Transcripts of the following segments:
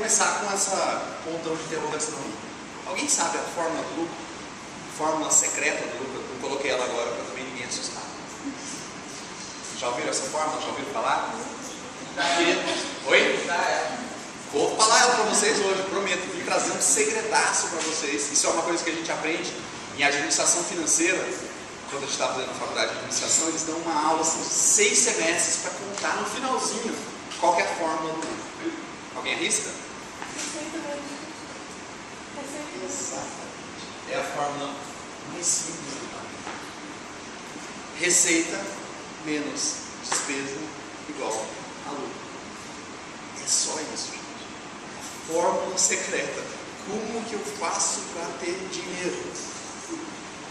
começar com essa pontão de interrogação. Alguém sabe a fórmula do lucro? Fórmula secreta do lucro? Eu coloquei ela agora para também ninguém assustar. Já ouviram essa fórmula? Já ouviram falar? Oi? Vou falar ela para vocês hoje, prometo. Vim trazer um segredaço para vocês. Isso é uma coisa que a gente aprende em administração financeira. Quando a gente está fazendo a faculdade de administração, eles dão uma aula assim, de 6 semestres para contar no finalzinho qual que é a fórmula do lucro. Alguém arrisca? Exatamente. É a fórmula mais simples do mundo. Receita menos despesa igual a lucro. É só isso, gente. A fórmula secreta. Como que eu faço para ter dinheiro?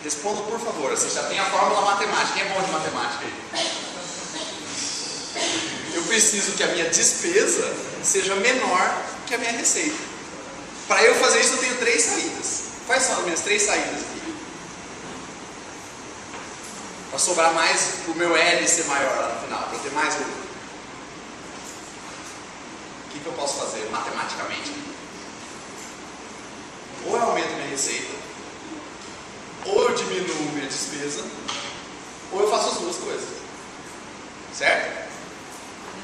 Responda, por favor. Você já tem a fórmula matemática. Quem é bom de matemática aí? Eu preciso que a minha despesa seja menor que a minha receita. Para eu fazer isso, eu tenho 3 saídas. Quais são as minhas 3 saídas aqui? Para sobrar mais, para o meu L ser maior lá no final, para eu ter mais lucro. O que eu posso fazer matematicamente? Ou eu aumento minha receita, ou eu diminuo minha despesa, ou eu faço as duas coisas. Certo?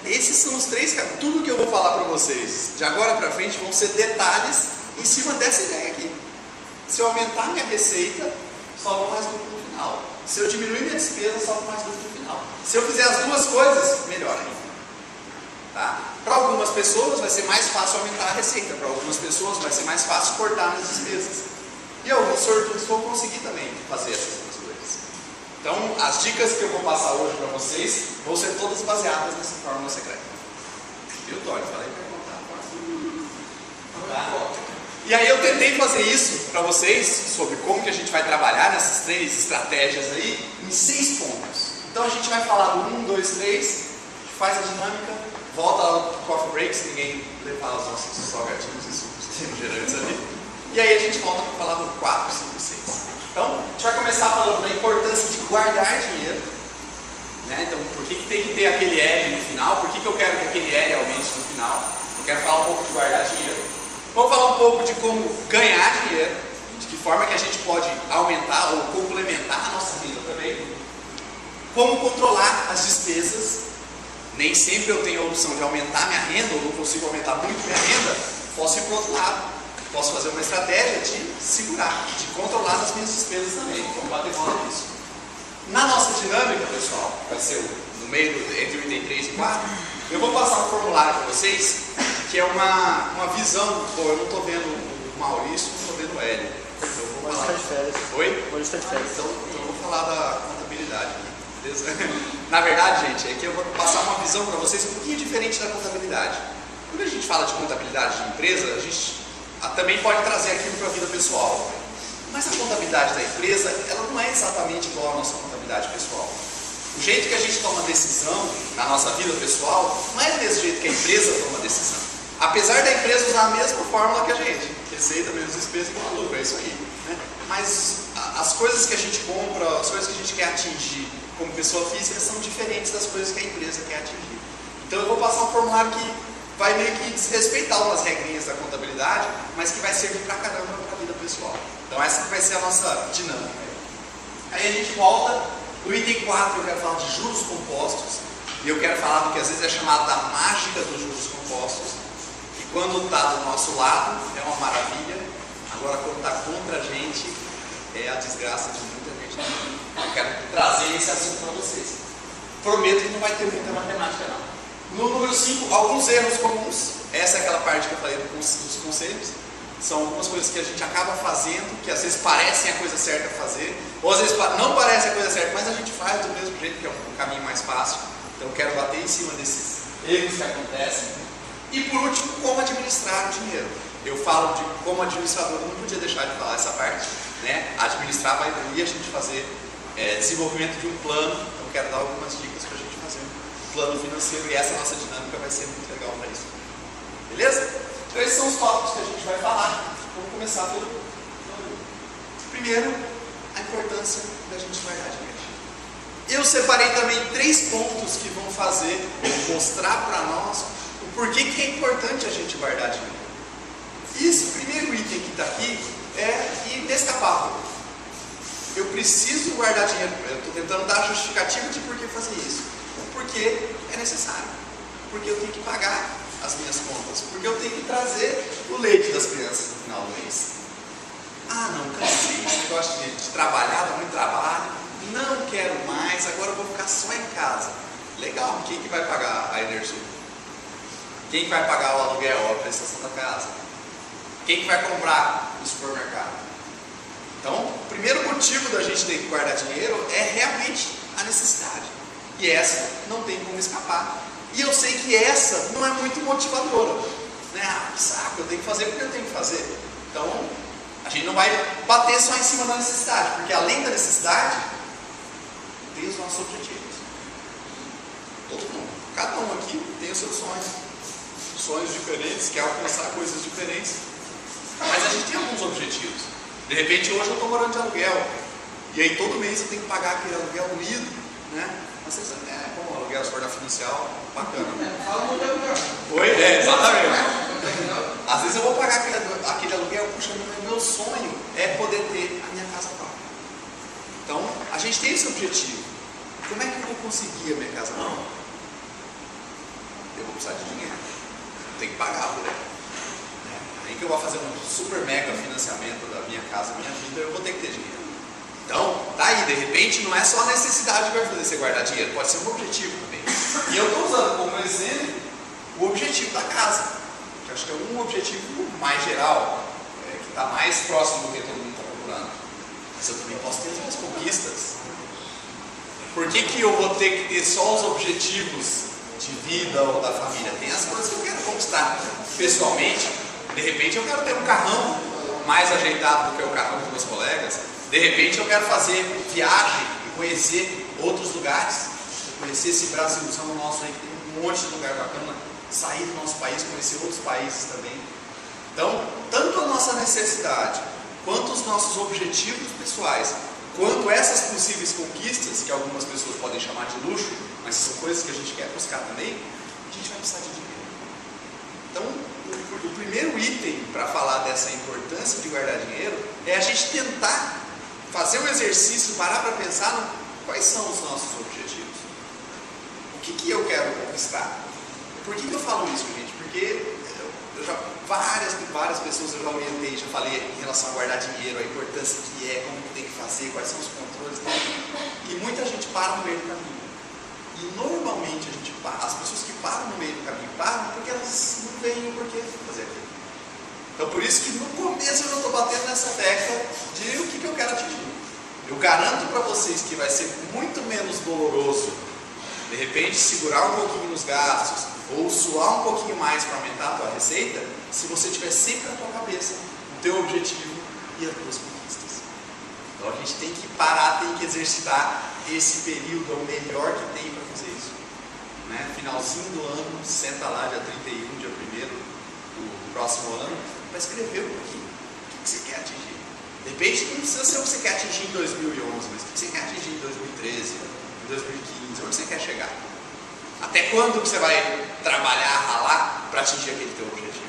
Esses são os 3 caminhos. Tudo que eu vou falar para vocês de agora para frente vão ser detalhes em cima dessa ideia aqui. Se eu aumentar minha receita, sobra mais lucro no final. Se eu diminuir minha despesa, sobra mais lucro no final. Se eu fizer as duas coisas, melhor ainda. Tá? Para algumas pessoas vai ser mais fácil aumentar a receita. Para algumas pessoas vai ser mais fácil cortar as despesas. E alguns sortudos vão conseguir também fazer essas duas coisas. Então, as dicas que eu vou passar hoje para vocês vão ser todas baseadas nessa fórmula secreta. Viu, Tony? Falei para contar. Tá? E aí eu tentei fazer isso para vocês, sobre como que a gente vai trabalhar nessas 3 estratégias aí, em 6 pontos. Então a gente vai falar do 1, 2, 3, a gente faz a dinâmica, volta lá no coffee break, se ninguém levar os nossos salgadinhos e sucos refrigerantes ali. E aí a gente volta para falar do 4, 5 e 6. Então, a gente vai começar falando da importância de guardar dinheiro. Né? Então, por que tem que ter aquele L no final? Por que eu quero que aquele L aumente no final? Eu quero falar um pouco de guardar dinheiro. Vamos falar um pouco de como ganhar dinheiro, de que forma que a gente pode aumentar ou complementar a nossa renda também. Como controlar as despesas. Nem sempre eu tenho a opção de aumentar minha renda, ou não consigo aumentar muito minha renda. Posso ir para o outro lado. Posso fazer uma estratégia de segurar, de controlar as minhas despesas também. Vamos bater bola nisso. Na nossa dinâmica, pessoal, vai ser no meio entre o item 3 e 4, eu vou passar um formulário para vocês, que é uma visão. Pô, eu não estou vendo o Maurício, não estou vendo o Hélio. Então, eu vou falar. Hoje está de férias. Oi? Hoje está de férias. Então eu vou falar da contabilidade aqui. Beleza? Na verdade, gente, é que eu vou passar uma visão para vocês um pouquinho diferente da contabilidade. Quando a gente fala de contabilidade de empresa, a gente também pode trazer aquilo para a vida pessoal. Mas a contabilidade da empresa, ela não é exatamente igual à nossa contabilidade pessoal. O jeito que a gente toma decisão na nossa vida pessoal não é do mesmo jeito que a empresa toma decisão. Apesar da empresa usar a mesma fórmula que a gente, receita menos despesa igual a lucro, é isso aí. Né? Mas as coisas que a gente compra, as coisas que a gente quer atingir como pessoa física são diferentes das coisas que a empresa quer atingir. Então eu vou passar um formulário que vai meio que desrespeitar umas regrinhas da contabilidade, mas que vai servir pra caramba para a vida pessoal. Então essa vai ser a nossa dinâmica. Aí a gente volta no item 4, eu quero falar de juros compostos, e eu quero falar do que às vezes é chamado da mágica dos juros compostos, que quando está do nosso lado é uma maravilha, agora quando está contra a gente é a desgraça de muita gente. Eu quero trazer esse assunto para vocês. Prometo que não vai ter muita matemática não. No número 5, alguns erros comuns. Essa é aquela parte que eu falei dos conselhos. São algumas coisas que a gente acaba fazendo, que às vezes parecem a coisa certa a fazer, ou às vezes não parece a coisa certa, mas a gente faz do mesmo jeito, que é um caminho mais fácil. Então eu quero bater em cima desses erros que acontecem. E por último, como administrar o dinheiro. Eu falo de como administrador, eu não podia deixar de falar essa parte. Né? Administrar vai incluir a gente fazer desenvolvimento de um plano. Então eu quero dar algumas dicas para a gente fazer plano financeiro, e essa nossa dinâmica vai ser muito legal para isso. Beleza? Então esses são os tópicos que a gente vai falar. Vamos começar pelo primeiro, a importância da gente guardar dinheiro. Eu separei também 3 pontos que vão fazer, mostrar para nós o porquê que é importante a gente guardar dinheiro. aqui é inescapável. Eu preciso guardar dinheiro. Eu estou tentando dar a justificativa de por que fazer isso. Porque é necessário. Porque eu tenho que pagar as minhas contas. Porque eu tenho que trazer o leite das crianças no final do mês. Ah, não, cansei. Esse negócio de trabalhar, dá muito trabalho. Não quero mais, agora eu vou ficar só em casa. Legal, quem que vai pagar a Enersul? Quem que vai pagar o aluguel, a prestação da casa? Quem que vai comprar no supermercado? Então, o primeiro motivo da gente ter que guardar dinheiro é realmente a necessidade. E essa não tem como escapar. E eu sei que essa não é muito motivadora. Né? Ah, que saco, eu tenho que fazer porque eu tenho que fazer. Então, a gente não vai bater só em cima da necessidade, porque além da necessidade, tem os nossos objetivos. Todo mundo, cada um aqui tem os seus sonhos. Sonhos diferentes, quer alcançar coisas diferentes. Mas a gente tem alguns objetivos. De repente hoje eu estou morando de aluguel. E aí todo mês eu tenho que pagar aquele aluguel unido, né? Às vezes é bom, aluguel se for da financial, bacana. Fala no aluguel. Oi? Exatamente. Às vezes eu vou pagar aquele aluguel, puxa, meu sonho é poder ter a minha casa própria. Então, a gente tem esse objetivo. Como é que eu vou conseguir a minha casa própria? Eu vou precisar de dinheiro. Eu tenho que pagar por ela. Nem que eu vou fazer um super mega financiamento da minha casa, minha vida, eu vou ter que ter dinheiro. Então, tá aí, de repente, não é só a necessidade que vai fazer você guardar dinheiro, pode ser um objetivo também. E eu estou usando como exemplo o objetivo da casa, que acho que é um objetivo mais geral, que está mais próximo do que todo mundo está procurando. Mas eu também posso ter as minhas conquistas. Por que eu vou ter que ter só os objetivos de vida ou da família? Tem as coisas que eu quero conquistar pessoalmente. De repente eu quero ter um carrão mais ajeitado do que o carrão dos meus colegas. De repente eu quero fazer viagem e conhecer outros lugares. Conhecer esse Brasilzão nosso aí, que tem um monte de lugar bacana. Sair do nosso país, conhecer outros países também. Então, tanto a nossa necessidade, quanto os nossos objetivos pessoais, quanto essas possíveis conquistas, que algumas pessoas podem chamar de luxo, mas são coisas que a gente quer buscar também, a gente vai precisar de dinheiro. Então, o primeiro item para falar dessa importância de guardar dinheiro é a gente tentar fazer um exercício, parar para pensar no quais são os nossos objetivos. O que eu quero conquistar? Por que eu falo isso, gente? Porque eu já várias pessoas eu já orientei, já falei em relação a guardar dinheiro, a importância que é, como que tem que fazer, quais são os controles. E muita gente para no meio do caminho. E normalmente as pessoas que param no meio do caminho param porque elas não veem o porquê de fazer aquilo. Então por isso que no começo eu não estou batendo nessa tecla de o que eu quero atingir. Eu garanto para vocês que vai ser muito menos doloroso, de repente, segurar um pouquinho nos gastos ou suar um pouquinho mais para aumentar a tua receita, se você tiver sempre na tua cabeça o teu objetivo e as tuas conquistas. Então a gente tem que parar, tem que exercitar esse período, é o melhor que tem para fazer isso. Né? Finalzinho do ano, senta lá, dia 31, dia 1º do próximo ano, para escrever um pouquinho o que você quer atingir. De repente não precisa ser o que você quer atingir em 2011, mas o que você quer atingir em 2013, em 2015, onde você quer chegar. Até quando você vai trabalhar, ralar para atingir aquele teu objetivo.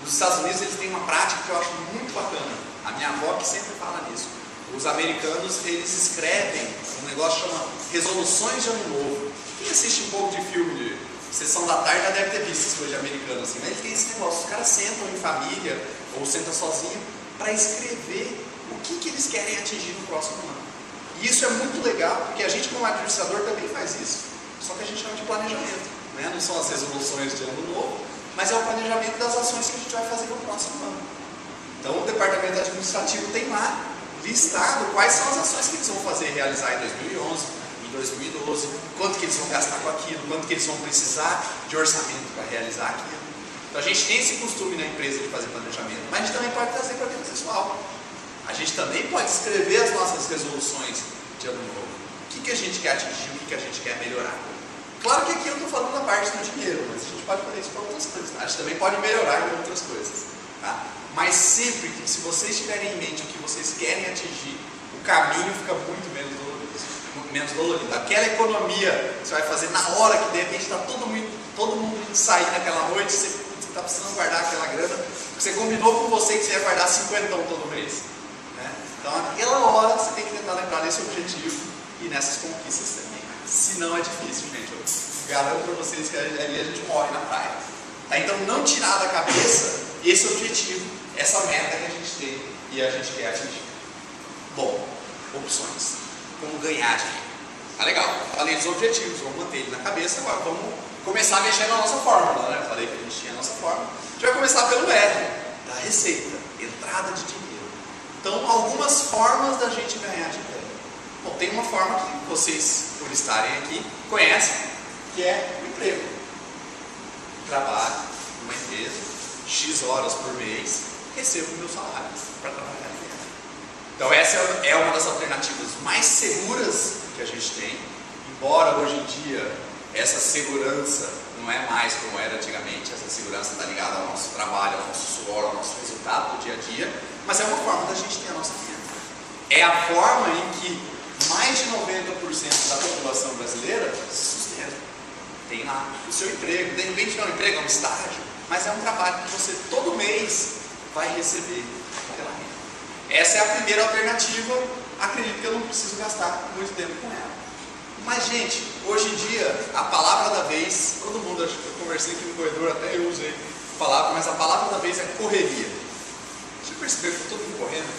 Nos Estados Unidos eles têm uma prática que eu acho muito bacana. A minha avó que sempre fala nisso. Os americanos, eles escrevem um negócio que chama resoluções de ano novo. Quem assiste um pouco de filme de sessão da tarde já deve ter visto essas coisas de americano assim. Mas eles têm esse negócio, os caras sentam em família ou sentam sozinhos para escrever o que eles querem atingir no próximo ano. E isso é muito legal, porque a gente como administrador também faz isso. Só que a gente chama de planejamento, né? Não são as resoluções de ano novo, mas é o planejamento das ações que a gente vai fazer no próximo ano. Então o departamento administrativo tem lá listado quais são as ações que eles vão fazer, realizar em 2011, em 2012, quanto que eles vão gastar com aquilo, quanto que eles vão precisar de orçamento para realizar aquilo. Então a gente tem esse costume na empresa de fazer planejamento, mas a gente também pode trazer para dentro pessoal. A gente também pode escrever as nossas resoluções de ano novo. O que a gente quer atingir, o que a gente quer melhorar. Claro que aqui eu estou falando da parte do dinheiro, mas a gente pode fazer isso para outras coisas. Tá? A gente também pode melhorar em outras coisas. Tá? Mas sempre que, se vocês tiverem em mente o que vocês querem atingir, o caminho fica muito menos dolorido. Aquela economia que você vai fazer na hora que de repente está todo mundo indo sair naquela noite, você está precisando guardar aquela grana, Você combinou com você que você ia guardar 50 todo mês. Né? Então, naquela hora, você tem que tentar lembrar desse objetivo e nessas conquistas também. Se não, é difícil, gente. Eu garanto para vocês que ali a gente morre na praia. Tá? Então, não tirar da cabeça esse objetivo, essa meta que a gente tem e a gente quer atingir. Bom, opções. Como ganhar dinheiro. Tá legal. Falei dos objetivos, vamos manter ele na cabeça. Agora vamos começar a mexer na nossa fórmula. Né? Falei que a gente tinha a nossa fórmula. A gente vai começar pelo R, da receita, entrada de dinheiro. Então, algumas formas da gente ganhar dinheiro. Bom, tem uma forma que vocês, por estarem aqui, conhecem, que é o emprego. Trabalho numa empresa, X horas por mês, recebo o meu salário para trabalhar ali dentro. Então, essa é uma das alternativas mais seguras que a gente tem, embora hoje em dia essa segurança não é mais como era antigamente, essa segurança está ligada ao nosso trabalho, ao nosso suor, ao nosso resultado do dia a dia, mas é uma forma da gente ter a nossa renda. É a forma em que mais de 90% da população brasileira se sustenta. Tem lá o seu emprego, de repente não é um emprego, é um estágio, mas é um trabalho que você todo mês vai receber pela renda. Essa é a primeira alternativa, acredito que eu não preciso gastar muito tempo com ela. Mas, gente, hoje em dia, a palavra da vez, todo mundo, acho que eu conversei aqui no corredor, até eu usei a palavra, mas a palavra da vez é correria. Você percebeu que todo mundo correndo?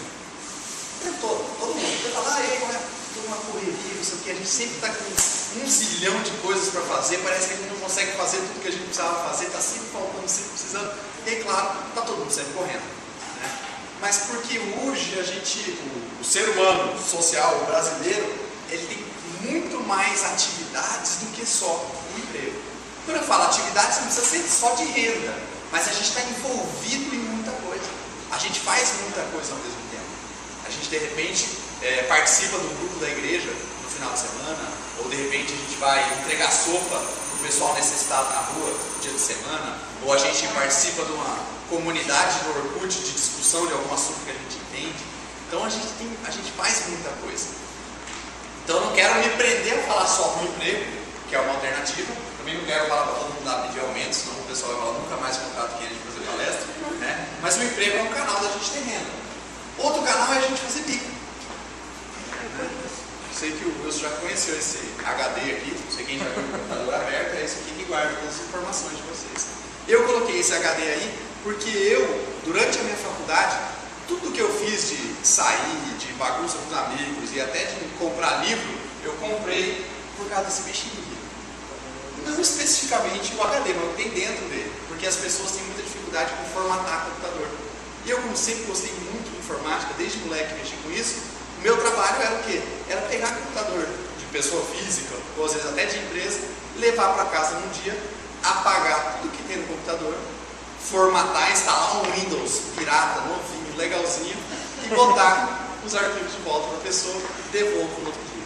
Todo mundo. Você fala, como é uma correria, não sei o que, a gente sempre está com 1 zilhão de coisas para fazer, parece que a gente não consegue fazer tudo que a gente precisava fazer, está sempre faltando, sempre precisando, e aí, claro, está todo mundo sempre correndo. Né? Mas porque hoje a gente, o ser humano social brasileiro, ele tem muito mais atividades do que só o emprego. Quando eu falo atividades, não precisa ser só de renda, mas a gente está envolvido em muita coisa. A gente faz muita coisa ao mesmo tempo. A gente, de repente, participa do grupo da igreja no final de semana, ou de repente a gente vai entregar sopa para o pessoal necessitado na rua no dia de semana, ou a gente participa de uma comunidade do Orkut de discussão de algum assunto que a gente entende. Então a gente faz muita coisa. Então eu não quero me prender a falar só do emprego, que é uma alternativa. Também não quero falar para todo mundo dar pedir aumento, senão o pessoal vai falar nunca mais contrato que a gente fazer palestra. Né? Mas o emprego é um canal da gente ter renda. Outro canal é a gente fazer bico. Sei que o Wilson já conheceu esse HD aqui, não sei quem já viu o computador aberto, é esse aqui que guarda todas as informações de vocês. Eu coloquei esse HD aí porque eu, durante a minha faculdade, tudo que eu fiz de sair, de bagunça com os amigos e até de comprar livro, eu comprei por causa desse bichinho aqui. Não especificamente o HD, mas o que tem dentro dele, porque as pessoas têm muita dificuldade com formatar computador. E eu, como sempre gostei muito de informática, desde moleque mexi com isso, o meu trabalho era o quê? Era pegar computador de pessoa física, ou às vezes até de empresa, levar para casa num dia, apagar tudo que tem no computador, formatar, instalar um Windows pirata, novinho, legalzinho, e botar os arquivos de volta para a pessoa e devolvo no outro dia.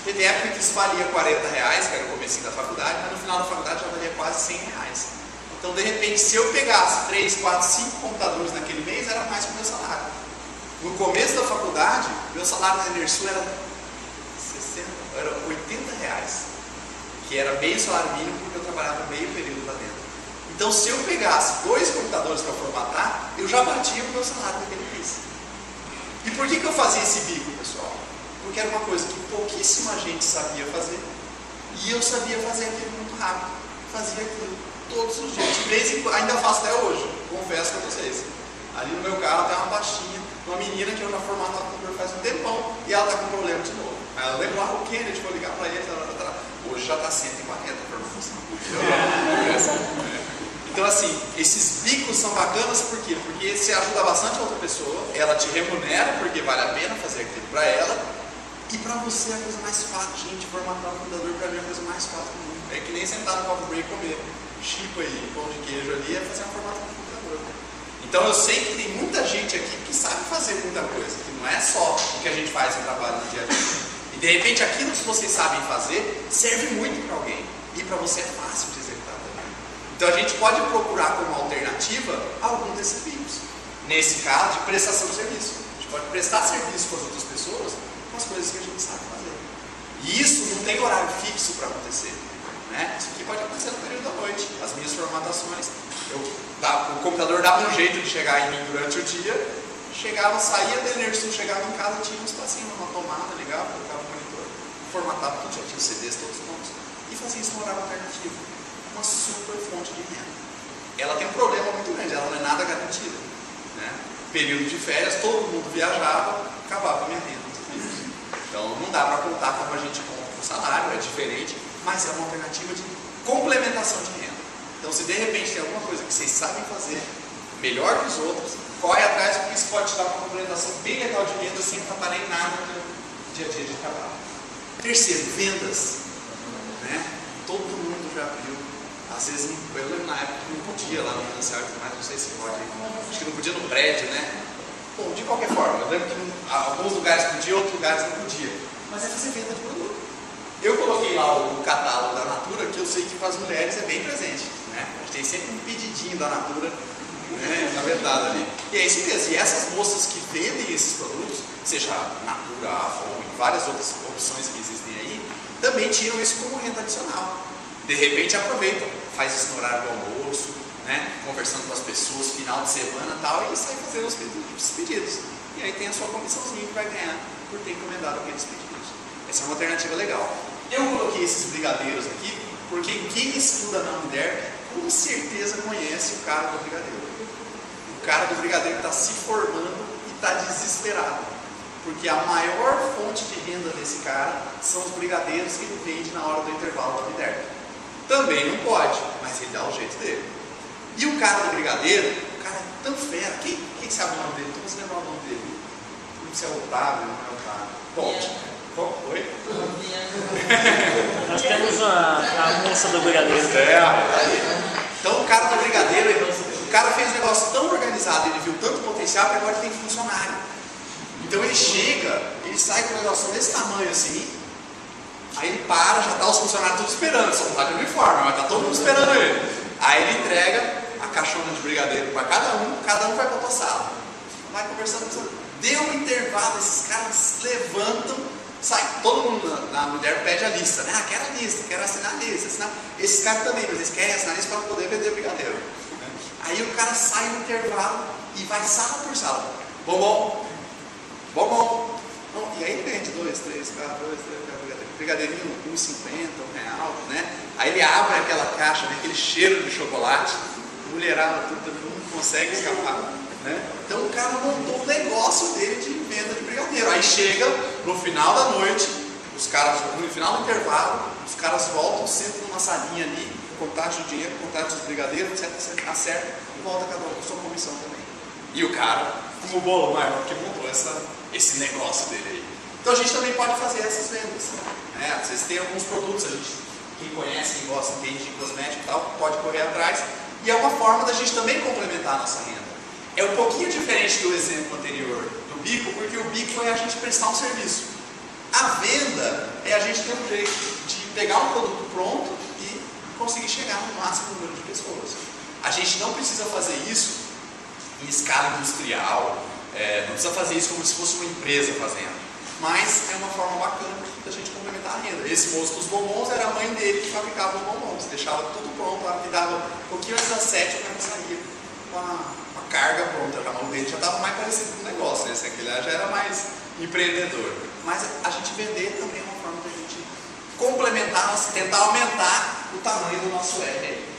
Teve época que isso valia R$40, que era o comecinho da faculdade, mas no final da faculdade já valia quase R$100. Então, de repente, se eu pegasse 3, 4, 5 computadores naquele mês, era mais que o meu salário. No começo da faculdade, meu salário na Enersul era R$80, que era meio salário mínimo, porque eu trabalhava meio período lá dentro. Então, se eu pegasse 2 computadores para formatar, eu já batia o meu salário naquele mês. E por que eu fazia esse bico, pessoal? Porque era uma coisa que pouquíssima gente sabia fazer, e eu sabia fazer aquilo muito rápido. Fazia aquilo todos os dias. De vez em quando, ainda faço até hoje, confesso para vocês. Ali no meu carro tem uma pastinha, uma menina que eu já formato o computador faz um tempão, e ela está com problema de novo. Aí ela lembra, o Kennedy, vou ligar para ele, hoje já está 140 por Então, assim, esses bicos são bacanas por quê? Porque você ajuda bastante a outra pessoa, ela te remunera porque vale a pena fazer aquilo para ela, e para você é a coisa mais fácil. Gente, formatar o computador para mim é a coisa mais fácil do mundo. É que nem sentar no coffee break e comer chipa e pão de queijo ali, é fazer uma formação do computador. Então eu sei que tem muita gente aqui que sabe fazer muita coisa, que não é só o que a gente faz no trabalho no dia a dia. E de repente aquilo que vocês sabem fazer serve muito para alguém, e para você é fácil de executar também. Então a gente pode procurar como alternativa algum desses bicos. Nesse caso, de prestação de serviço. A gente pode prestar serviço para as outras pessoas com as coisas que a gente sabe fazer. E isso não tem horário fixo para acontecer. Né? Isso aqui pode acontecer no período da noite. As minhas formatações O computador dava um jeito de chegar em mim durante o dia, chegava, saía da Enersul, chegava em casa, tinha um espacinho, uma tomada, ligava, colocava o monitor, formatava tudo, já tinha os CDs todos prontos, e fazia isso no horário alternativo. Uma super fonte de renda. Ela tem um problema muito grande, ela não é nada garantida, né? Período de férias, todo mundo viajava, acabava a minha renda. Então não dá para contar como a gente conta o salário, é diferente, mas é uma alternativa de complementação de renda. Então se de repente tem alguma coisa que vocês sabem fazer melhor que os outros, corre atrás, porque isso pode te dar uma complementação bem legal de renda sem atrapalhar em nada no dia a dia de trabalho. Terceiro, vendas, né? Todo mundo já viu. Às vezes, eu lembro na época que não podia lá no financiário, mas não sei se pode. Acho que não podia no prédio, né? Bom, de qualquer forma, eu lembro que alguns lugares podia, outros lugares não podia. Mas é fazer venda de produto. Eu coloquei lá o catálogo da Natura, que eu sei que para as mulheres é bem presente, né? A gente tem sempre um pedidinho da Natura, né, aventado ali. E é isso mesmo. E essas moças que vendem esses produtos, seja Natura, Avon e várias outras opções que existem aí, também tiram isso como renda adicional. De repente aproveitam, faz isso no horário do almoço, né, conversando com as pessoas, final de semana e tal, e sai fazendo os pedidos. E aí tem a sua comissãozinha que vai ganhar por ter encomendado aqueles pedidos. Essa é uma alternativa legal. Eu coloquei esses brigadeiros aqui, porque quem estuda na Uniderp com certeza conhece o cara do brigadeiro. O cara do brigadeiro está se formando e está desesperado. Porque a maior fonte de renda desse cara são os brigadeiros que ele vende na hora do intervalo da Uniderp. Também não pode, mas ele dá o jeito dele. E o cara do brigadeiro, o cara é tão fera. Quem sabe o nome dele? Então você lembrar o nome dele. Não sei se é Otávio, não é Otávio. Bom, qual foi? Nós temos a moça do brigadeiro. Então o cara do brigadeiro, o cara fez um negócio tão organizado, ele viu tanto potencial que agora ele tem funcionário. Então ele chega, ele sai com um negócio desse tamanho assim, aí ele para, já está os funcionários todos esperando, só não está de uniforme, mas está todo mundo esperando ele. Aí ele entrega a caixona de brigadeiro para cada um vai para a tua sala. Vai conversando, deu um intervalo, esses caras levantam, sai, todo mundo na mulher pede a lista, né? Quero a lista, quero assinar a lista, assinar. Esses caras também, mas eles querem assinar a lista para poder vender brigadeiro. Aí o cara sai no intervalo e vai sala por sala. Bombom. E aí ele vende 2, 3, 4, brigadeirinho, R$1,50, R$1, né? Aí ele abre aquela caixa, né? Aquele cheiro de chocolate, mulherada, todo mundo consegue escapar, né? Então o cara montou o negócio dele de venda de brigadeiro. Aí chega no final da noite, os caras, no final do intervalo, os caras voltam, sentam numa salinha ali, contagem do dinheiro, contagem dos brigadeiros, etc, acerta e volta cada um com sua comissão também. E o cara, como o bolo maior que montou esse negócio dele aí. Então a gente também pode fazer essas vendas, né? Às vezes tem alguns produtos, quem conhece, quem gosta, entende de cosmético e tal, pode correr atrás. E é uma forma da gente também complementar a nossa renda. É um pouquinho diferente do exemplo anterior do bico, porque o bico é a gente prestar um serviço. A venda é a gente ter um jeito de pegar um produto pronto e conseguir chegar no máximo número de pessoas. A gente não precisa fazer isso em escala industrial, não precisa fazer isso como se fosse uma empresa fazendo, mas é uma forma bacana da gente complementar a renda. Esse moço dos bombons era a mãe dele que fabricava os bombons, deixava tudo pronto, me dava um pouquinho antes das 7 para ele sair com a carga pronta. A mão dele já estava mais parecido com o negócio, né? Aquele lá já era mais empreendedor. Mas a gente vender também é uma forma da gente complementar, tentar aumentar o tamanho do nosso R.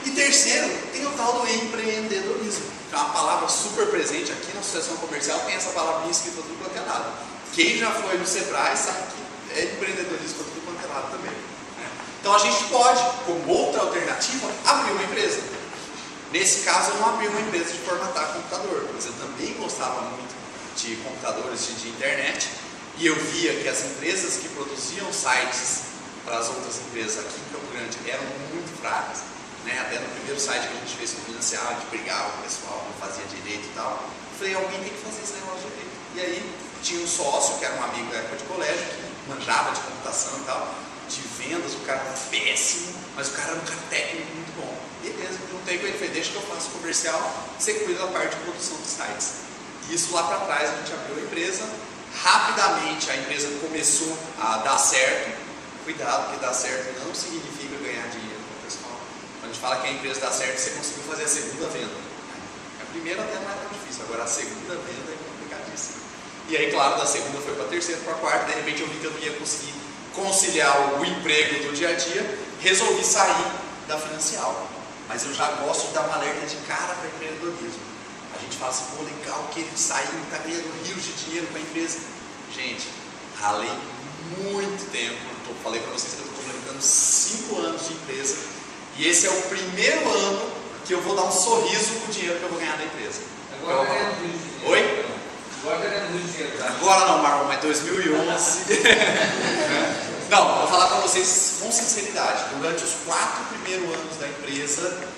E terceiro, tem o tal do empreendedorismo, que é uma palavra super presente aqui na associação comercial, tem essa palavrinha escrita tudo quanto é lado. Quem já foi no Sebrae sabe que é empreendedorismo para tudo quanto é lado também, né? Então a gente pode, como outra alternativa, abrir uma empresa. Nesse caso eu não abri uma empresa de formatar computador, mas eu também gostava muito de computadores de internet, e eu via que as empresas que produziam sites para as outras empresas aqui em Campo Grande eram muito fracas, né? Até no primeiro site que a gente fez com o financiário, a gente brigava com o pessoal, não fazia direito e tal. Eu falei, alguém tem que fazer esse negócio direito. E aí tinha um sócio, que era um amigo da época de colégio, que manjava de computação e tal, de vendas, o cara era péssimo, mas o cara era um cara técnico muito bom. Beleza, perguntei com ele, falei, deixa que eu faço comercial, você cuida da parte de produção dos sites. E isso lá para trás a gente abriu a empresa, rapidamente a empresa começou a dar certo. Cuidado, que dar certo não significa ganhar dinheiro, pessoal. Quando a gente fala que a empresa dá certo se você conseguiu fazer a segunda venda. A primeira até não é tão difícil, agora a segunda venda é complicadíssima. E aí, claro, da segunda foi para a terceira, para a quarta, de repente eu vi que eu não ia conseguir conciliar o emprego do dia a dia, resolvi sair da Financial. Mas eu já gosto de dar uma alerta de cara para empreendedorismo. A gente fala assim, pô, legal que ele saiu, está ganhando rios de dinheiro para a empresa. Gente, ralei muito tempo, falei para vocês que eu estou completando 5 anos de empresa, e esse é o primeiro ano que eu vou dar um sorriso com o dinheiro que eu vou ganhar da empresa. Agora está ganhando muito dinheiro. Oi? Agora está ganhando muito dinheiro, tá? Agora não, Marlon, mas 2011. Não, vou falar para vocês com sinceridade. Durante os 4 primeiros anos da empresa,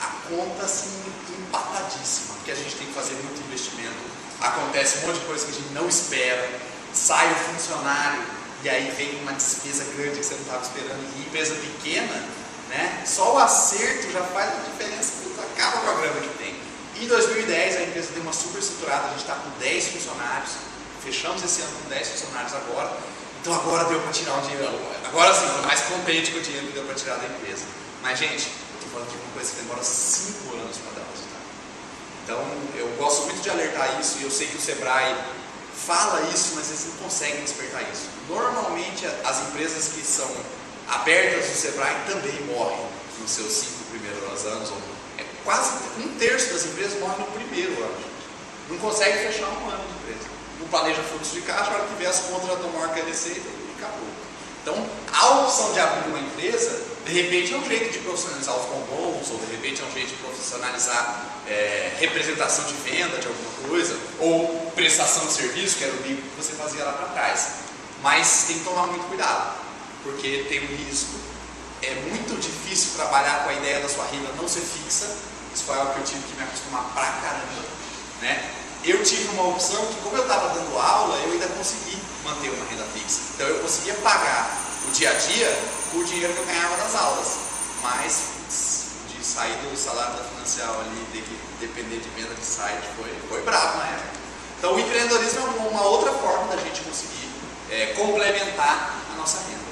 a conta assim, empatadíssima, porque a gente tem que fazer muito investimento, acontece um monte de coisa que a gente não espera, sai o funcionário e aí vem uma despesa grande que você não estava esperando. E empresa pequena, né, só o acerto já faz a diferença, acaba com a grana que tem. E em 2010 a empresa deu uma super estruturada, a gente está com 10 funcionários, fechamos esse ano com 10 funcionários agora, então agora deu para tirar o dinheiro, agora sim, estou mais contente com o dinheiro que deu para tirar da empresa. Mas gente, eu estou falando de uma coisa que demora 5 anos para dar resultado. Então eu gosto muito de alertar isso, e eu sei que o Sebrae fala isso, mas eles não conseguem despertar isso. Normalmente as empresas que são abertas no Sebrae também morrem nos seus 5 primeiros anos, ou quase 1/3 das empresas morrem no primeiro ano. Não consegue fechar um ano de empresa. Não planeja fluxo de caixa, a hora que vê as contas já estão maior que a receita e acabou. Então, a opção de abrir uma empresa, de repente é um jeito de profissionalizar os bombons, ou de repente é um jeito de profissionalizar representação de venda de alguma coisa, ou prestação de serviço, que era o bico que você fazia lá para trás. Mas tem que tomar muito cuidado, porque tem um risco. É muito difícil trabalhar com a ideia da sua renda não ser fixa. Isso foi algo que eu tive que me acostumar pra caramba, né? Eu tive uma opção que, como eu estava dando aula, eu ainda consegui manter uma renda fixa. Então eu conseguia pagar o dia a dia com o dinheiro que eu ganhava das aulas. Mas de sair do salário da Financial ali, ter que depender de venda de site, foi bravo na época. Então o empreendedorismo é uma outra forma da gente conseguir complementar a nossa renda.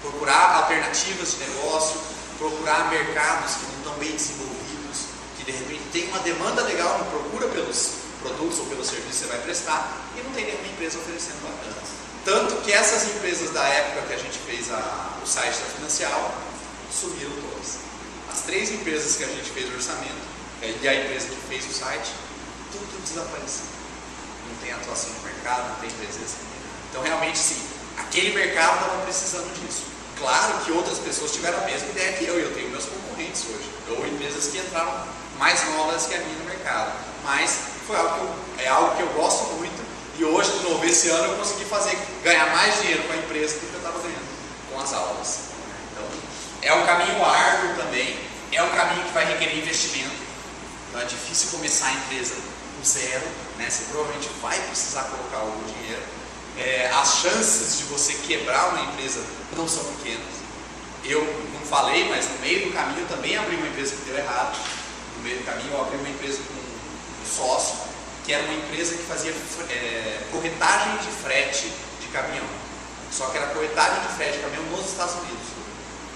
Procurar alternativas de negócio, procurar mercados que não estão bem desenvolvidos, que de repente tem uma demanda legal, não procura pelos produtos ou pelos serviços que você vai prestar, e não tem nenhuma empresa oferecendo bacana. Tanto que essas empresas da época que a gente fez o site da Financial, sumiram todas. As 3 empresas que a gente fez o orçamento, e a empresa que fez o site, tudo desapareceu. Não tem atuação no mercado, não tem presença. Então realmente sim, aquele mercado estava precisando disso. Claro que outras pessoas tiveram a mesma ideia que eu tenho meus concorrentes hoje, ou empresas que entraram mais novas que a minha no mercado, mas foi algo que eu gosto muito, e hoje, de novo, esse ano eu consegui ganhar mais dinheiro com a empresa do que eu estava ganhando com as aulas. Então, é um caminho árduo também, é um caminho que vai requerer investimento, então é difícil começar a empresa do zero, né? Você provavelmente vai precisar colocar algum dinheiro. As chances de você quebrar uma empresa não são pequenas. Eu não falei, mas no meio do caminho eu também abri uma empresa que deu errado. No meio do caminho eu abri uma empresa com um sócio, que era uma empresa que fazia corretagem de frete de caminhão. Só que era corretagem de frete de caminhão nos Estados Unidos.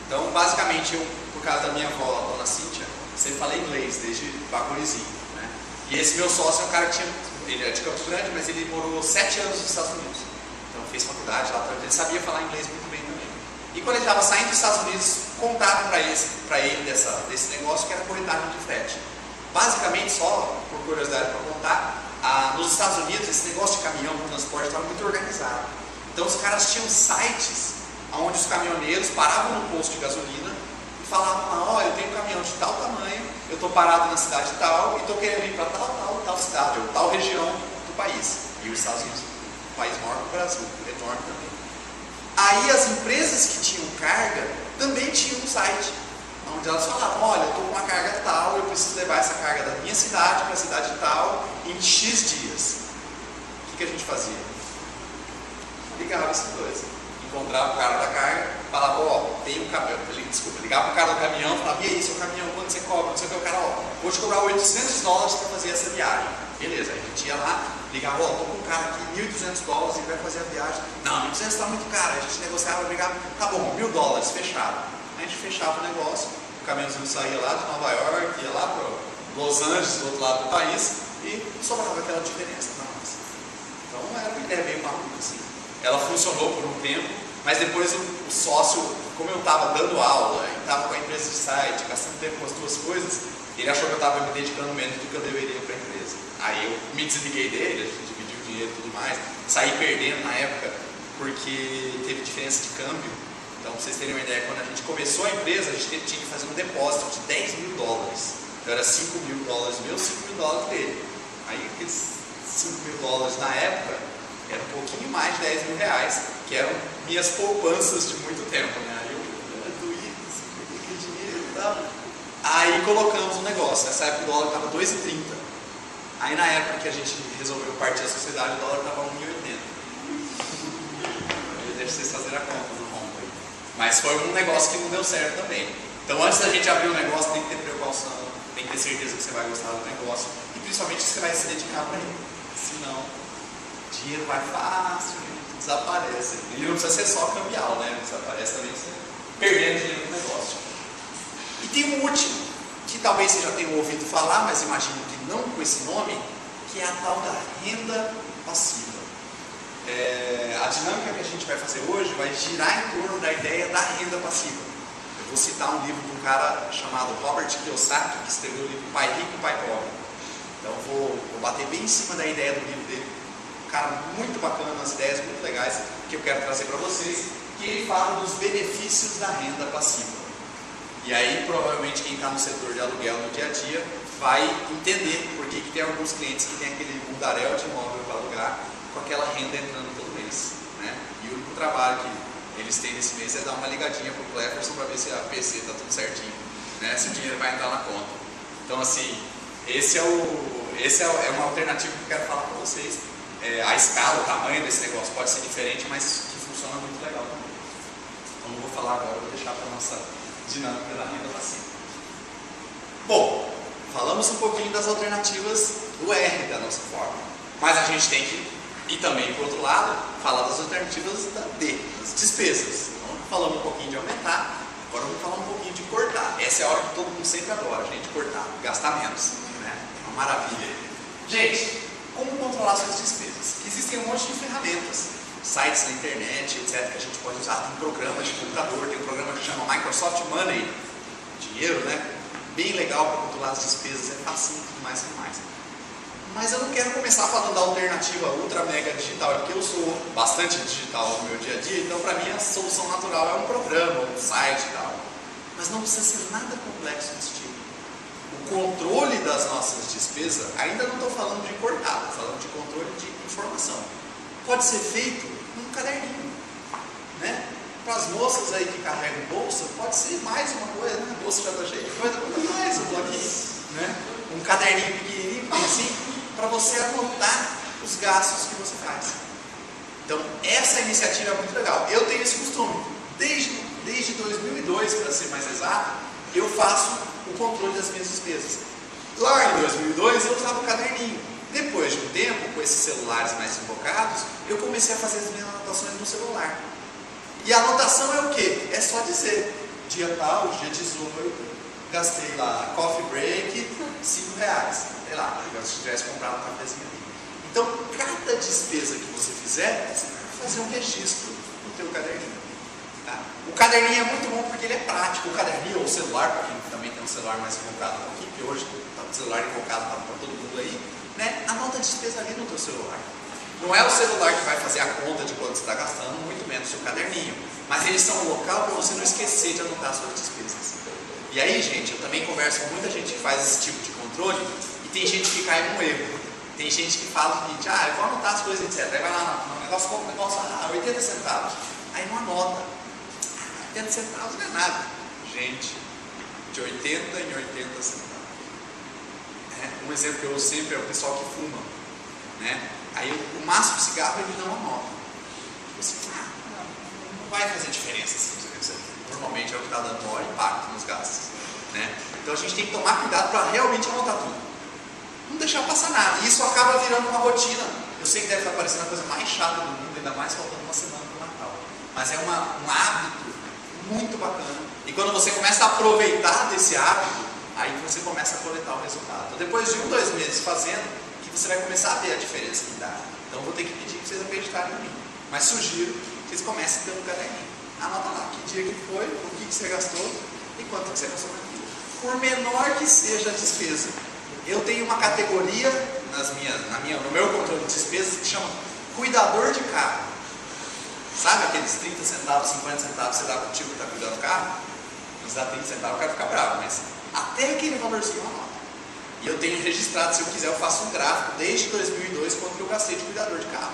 Então, basicamente, eu, por causa da minha avó, a dona Cíntia, sempre falei inglês, desde bagulhozinho, né? E esse meu sócio é um cara que ele é de Campo Grande, mas ele morou 7 anos nos Estados Unidos. Então fez faculdade lá, ele sabia falar inglês muito bem também. E quando ele estava saindo dos Estados Unidos, contaram para ele desse negócio que era corretagem de frete. Basicamente, só por curiosidade para contar, nos Estados Unidos esse negócio de caminhão de transporte estava muito organizado. Então os caras tinham sites onde os caminhoneiros paravam no posto de gasolina e falavam lá, ó, eu tenho um caminhão de tal tamanho, eu estou parado na cidade tal e estou querendo ir para tal cidade ou tal região do país. E os Estados Unidos, o país maior que o Brasil, enorme também. Aí as empresas que tinham carga também tinham um site, onde elas falavam, olha, eu estou com uma carga tal, eu preciso levar essa carga da minha cidade para a cidade tal em X dias. O que a gente fazia? Ligava esses dois. Encontrava o cara da carga, falava, ó, tem um caminhão, ligava o cara do caminhão, falava, e aí, seu caminhão, quanto você cobra? Não sei o que, o cara, ó, vou te cobrar $800 para fazer essa viagem. Beleza, aí a gente ia lá, ligava, ó, tô com um cara aqui, $1.200, ele vai fazer a viagem. Não, 1.200 está muito caro, a gente negociava, ligava, tá bom, $1.000, fechado. A gente fechava o negócio, caminhãozinho saía lá de Nova York, ia lá para Los Angeles, do outro lado do país, e sobrava aquela diferença para nós. Então era uma ideia meio maluca assim. Ela funcionou por um tempo, mas depois o sócio, como eu estava dando aula, e estava com a empresa de site, gastando tempo com as duas coisas, ele achou que eu estava me dedicando menos do que eu deveria para a empresa. Aí eu me desliguei dele, a gente dividiu o dinheiro e tudo mais, saí perdendo na época, porque teve diferença de câmbio. Então, para vocês terem uma ideia, quando a gente começou a empresa, a gente tinha que fazer um depósito de $10 mil. Então era $5 mil meu, $5 mil dele. Aí aqueles $5 mil na época, era um pouquinho mais de R$10 mil, que eram minhas poupanças de muito tempo, né? Aí eu doía, aquele dinheiro e tal. Aí colocamos um negócio, nessa época o dólar estava 2,30. Aí na época que a gente resolveu partir a sociedade, o dólar estava 1,80. Deixa vocês fazerem a conta do rombo aí. Mas foi um negócio que não deu certo também. Então antes da gente abrir o negócio, tem que ter precaução, tem que ter certeza que você vai gostar do negócio e principalmente que você vai se dedicar para ele. Senão, dinheiro vai fácil, desaparece. Ele não precisa ser só cambial, né? Desaparece também você perdendo dinheiro no negócio. E tem um último, que talvez você já tenha ouvido falar, mas imagino que não com esse nome, que é a tal da renda passiva. A dinâmica que a gente vai fazer hoje vai girar em torno da ideia da renda passiva. Eu vou citar um livro de um cara chamado Robert Kiyosaki, que escreveu o livro Pai Rico, Pai Pobre. Então vou bater bem em cima da ideia do livro dele. Um cara muito bacana, umas ideias muito legais que eu quero trazer para vocês, que ele fala dos benefícios da renda passiva. E aí provavelmente quem está no setor de aluguel no dia a dia vai entender por que tem alguns clientes que tem aquele mundaréu de imóvel para alugar com aquela renda entrando todo mês, né? E o único trabalho que eles têm nesse mês é dar uma ligadinha para o Cleverson para ver se a PC está tudo certinho, né? Se o dinheiro vai entrar na conta. Então assim, esse é uma alternativa que eu quero falar para vocês. A escala, o tamanho desse negócio pode ser diferente, mas que funciona muito legal também. Então não vou falar agora, vou deixar para a nossa dinâmica da renda passiva. Bom, falamos um pouquinho das alternativas do R da nossa fórmula, mas a gente tem que, e também por outro lado, falar das alternativas da D, das despesas. Então falamos um pouquinho de aumentar, agora vamos falar um pouquinho de cortar. Essa é a hora que todo mundo sempre adora, a gente cortar, gastar menos, né? É uma maravilha. Gente, como controlar suas despesas? Existem um monte de ferramentas, sites na internet, etc, que a gente pode usar. Tem programas de computador, tem um programa que chama Microsoft Money, dinheiro, né? Bem legal para controlar as despesas, é facinho, tudo mais, tudo mais. Mas eu não quero começar falando da alternativa ultra mega digital, porque eu sou bastante digital no meu dia a dia, então para mim a solução natural é um programa, um site e tal. Mas não precisa ser nada complexo desse tipo. O controle das nossas despesas, ainda não estou falando de cortar, estou falando de controle de informação. Pode ser feito num caderninho, né? Para as moças aí que carregam bolsa, pode ser mais uma coisa, né? A bolsa já está cheia de coisa, bota mais um bloquinho, né? Um caderninho pequenininho, assim, para você anotar os gastos que você faz. Então, essa iniciativa é muito legal. Eu tenho esse costume. Desde 2002, para ser mais exato, eu faço o controle das minhas despesas. Lá em 2002, eu usava o caderninho. Depois de um tempo, com esses celulares mais invocados, eu comecei a fazer as minhas anotações no celular. E a anotação é o quê? É só dizer, dia tal, dia 18, gastei lá, coffee break, R$5. Sei lá, se tivesse comprado um cafezinho ali. Então, cada despesa que você fizer, você vai fazer um registro no teu caderninho. Tá? O caderninho é muito bom porque ele é prático. O caderninho ou o celular, para quem também tem um celular mais invocado aqui, que hoje o celular invocado está para todo mundo aí, né? Anota a despesa ali no teu celular. Não é o celular que vai fazer a conta de quanto você está gastando, muito menos o caderninho. Mas eles são um local para você não esquecer de anotar as suas despesas. E aí, gente, eu também converso com muita gente que faz esse tipo de controle e tem gente que cai num erro. Tem gente que fala o seguinte, eu vou anotar as coisas, etc. Aí vai lá no negócio, compra um negócio, 80 centavos. Aí não anota. 80 centavos não é nada. Gente, de 80 em 80 centavos. Um exemplo que eu uso sempre é o pessoal que fuma, né? Aí o máximo de cigarro ele não anota. Você não vai fazer diferença assim, normalmente é o que está dando maior impacto nos gastos, né? Então a gente tem que tomar cuidado para realmente anotar tudo. Não deixar passar nada. E isso acaba virando uma rotina. Eu sei que deve estar parecendo a coisa mais chata do mundo, ainda mais faltando uma semana para o Natal. Mas é um hábito muito bacana E quando você começa a aproveitar desse hábito, aí você começa a coletar o resultado. Então, depois de 1, 2 meses fazendo, que você vai começar a ver a diferença que dá. Então eu vou ter que pedir que vocês acreditarem em mim. Mas sugiro que vocês comecem pelo caderninho. Anota lá que dia que foi, o que você gastou e quanto que você gastou naquilo. Por menor que seja a despesa. Eu tenho uma categoria no meu controle de despesas que chama cuidador de carro. Sabe aqueles 30 centavos, 50 centavos que você dá para o tio que está cuidando do carro? Não se dá 30 centavos, o cara fica bravo, mas até aquele valorzinho eu anoto. E eu tenho registrado, se eu quiser, eu faço um gráfico desde 2002, quando eu gastei de cuidador de carro.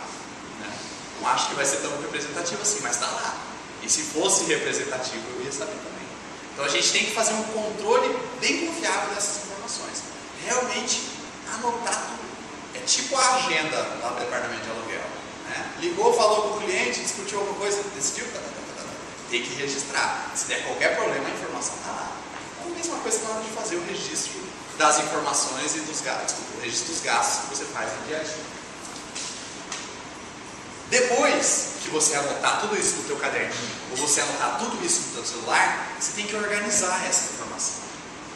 Né? Não acho que vai ser tão representativo assim, mas está lá. E se fosse representativo, eu ia saber também. Então a gente tem que fazer um controle bem confiável dessas informações. Realmente anotar tudo. É tipo a agenda lá do departamento de aluguel. Né? Ligou, falou com o cliente, discutiu alguma coisa, decidiu, tem que registrar. Se der qualquer problema, a informação está lá. É a mesma coisa na hora de fazer o registro das informações e dos gastos, o registro dos gastos que você faz no dia a dia. Depois que você anotar tudo isso no teu caderninho, ou você anotar tudo isso no teu celular, você tem que organizar essa informação.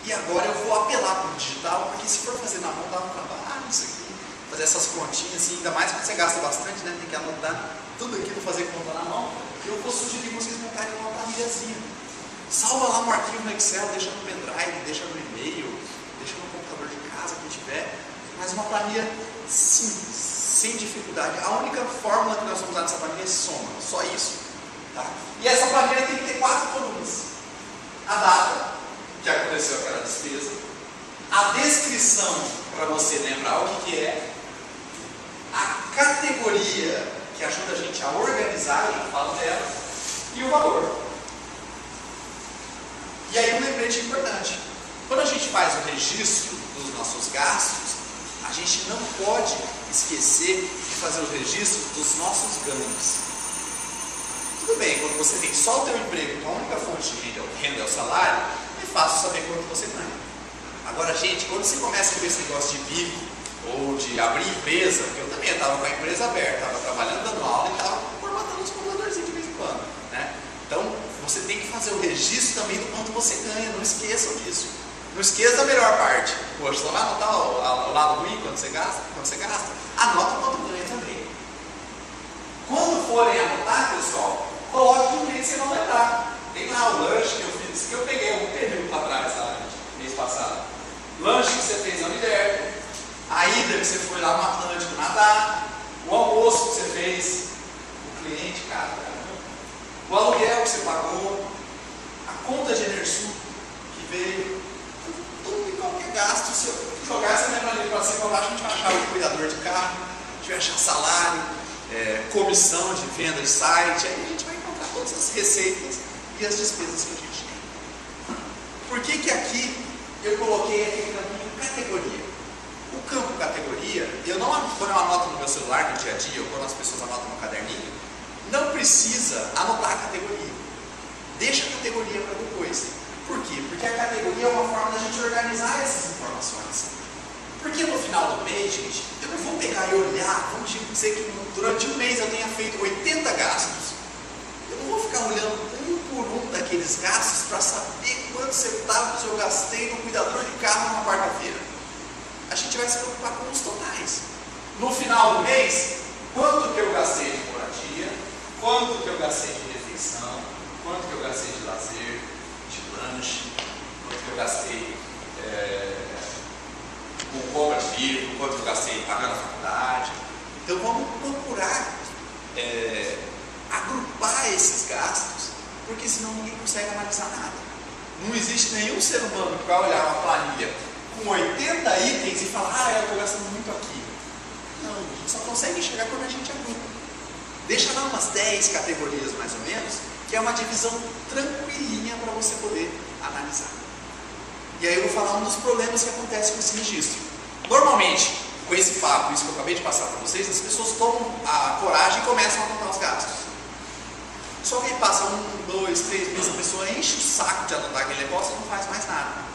E agora eu vou apelar para o digital, porque se for fazer na mão, dá um trabalho isso aqui, fazer essas continhas, assim, ainda mais porque você gasta bastante, né? Tem que anotar tudo aquilo, fazer conta na mão. Eu vou sugerir vocês montarem uma planilhazinha. Salva lá um arquivo no Excel, deixa no pendrive, deixa no e-mail, deixa no computador de casa, quem tiver. Mas uma planilha simples, sem dificuldade. A única fórmula que nós vamos usar nessa planilha é soma, só isso. Tá? E essa planilha tem que ter 4 colunas. A data que aconteceu aquela despesa, a descrição para você lembrar o que é, a categoria que ajuda a gente a organizar, eu já falo dela, e o valor. E aí um lembrete importante. Quando a gente faz o registro dos nossos gastos, a gente não pode esquecer de fazer o registro dos nossos ganhos. Tudo bem, quando você tem só o teu emprego, que a única fonte de renda é o salário, é fácil saber quanto você ganha. Agora, gente, quando você começa com esse negócio de bico, ou de abrir empresa, porque eu também estava com a empresa aberta, estava trabalhando, dando aula e estava formatando os computadorzinhos de vez em quando. Né? Então, você tem que fazer o registro também do quanto você ganha, não esqueçam disso. Não esqueça da melhor parte. Poxa, só vai anotar o lado ruim quando você gasta? Anota quanto ganha também. Quando forem anotar, pessoal, coloque um mês que você não lembrar. Tem lá o lanche que eu fiz, que eu peguei um período para trás, mês passado. Lanche que você fez na Uniderp, a ida que você foi lá no Atlântico nadar, o almoço que você fez, o cliente, cara, o aluguel que você pagou, a conta de Enersul que veio, tudo e qualquer gasto. Se eu jogar essa minha planilha para cima e para baixo, a gente vai achar o cuidador de carro, a gente vai achar salário, comissão de venda de site, aí a gente vai encontrar todas as receitas e as despesas que a gente tem. Por que aqui eu coloquei aquele campinho categoria? O campo categoria, quando eu anoto no meu celular no dia a dia, ou quando as pessoas anotam no caderninho, não precisa anotar a categoria. Deixa a categoria para depois. Por quê? Porque a categoria é uma forma da gente organizar essas informações. Porque no final do mês, gente, eu não vou pegar e olhar, vamos dizer que durante um mês eu tenha feito 80 gastos. Eu não vou ficar olhando um por um daqueles gastos para saber quantos centavos eu gastei no cuidador de carro numa quarta-feira. A gente vai se preocupar com os totais. No final do mês, quanto que eu gastei de moradia, quanto que eu gastei de refeição, quanto que eu gastei de lazer, de lanche, quanto que eu gastei com compra de livro, quanto que eu gastei pagando a faculdade. Então vamos procurar agrupar esses gastos, porque senão ninguém consegue analisar nada. Não existe nenhum ser humano que vai olhar uma planilha com 80 itens e falar, eu estou gastando muito aqui. Não, a gente só consegue enxergar quando a gente agrupa. Deixa lá umas 10 categorias mais ou menos, que é uma divisão tranquilinha para você poder analisar. E aí eu vou falar um dos problemas que acontece com esse registro. Normalmente, com esse papo, isso que eu acabei de passar para vocês, as pessoas tomam a coragem e começam a anotar os gastos. Só que aí passa 1, 2, 3 meses, a pessoa enche o saco de anotar aquele negócio e não faz mais nada.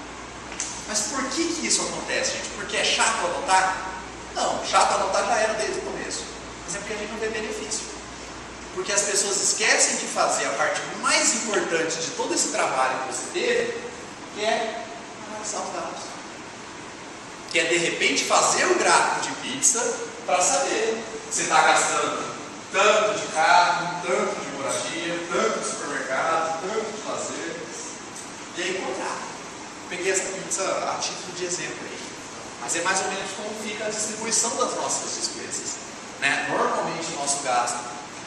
Mas por que isso acontece, gente? Porque é chato anotar? Não, chato anotar já era desde o começo. Mas é porque a gente não vê benefício. Porque as pessoas esquecem de fazer a parte mais importante de todo esse trabalho que você teve, que é analisar os dados. Que é de repente fazer o gráfico de pizza para saber se está gastando tanto de carro, tanto de moradia, tanto de supermercado, tanto de lazer. E aí encontrar. Peguei essa pizza a título de exemplo aí. Mas é mais ou menos como fica a distribuição das nossas despesas. Né? Normalmente o nosso gasto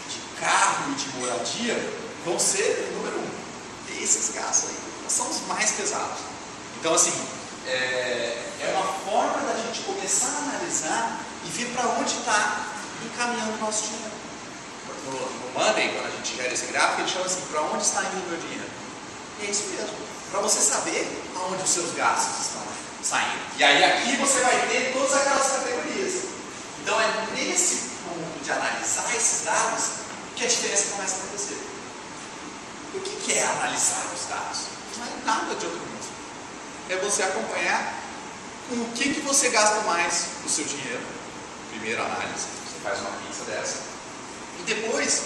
de carro e de moradia vão ser o número 1. Esses gastos aí são os mais pesados. Então assim, é uma forma da gente começar a analisar e ver para onde está encaminhando o nosso dinheiro. No Monday, quando a gente gera esse gráfico, ele chama assim, para onde está indo o meu dinheiro? E é isso mesmo, para você saber aonde os seus gastos estão saindo. E aí aqui você vai ter todas aquelas categorias. Então é nesse ponto de analisar esses dados que a diferença começa a acontecer. O que é analisar os dados? Não é nada de outro mundo. É você acompanhar o que você gasta mais do seu dinheiro. Primeira análise, você faz uma pizza dessa. E depois,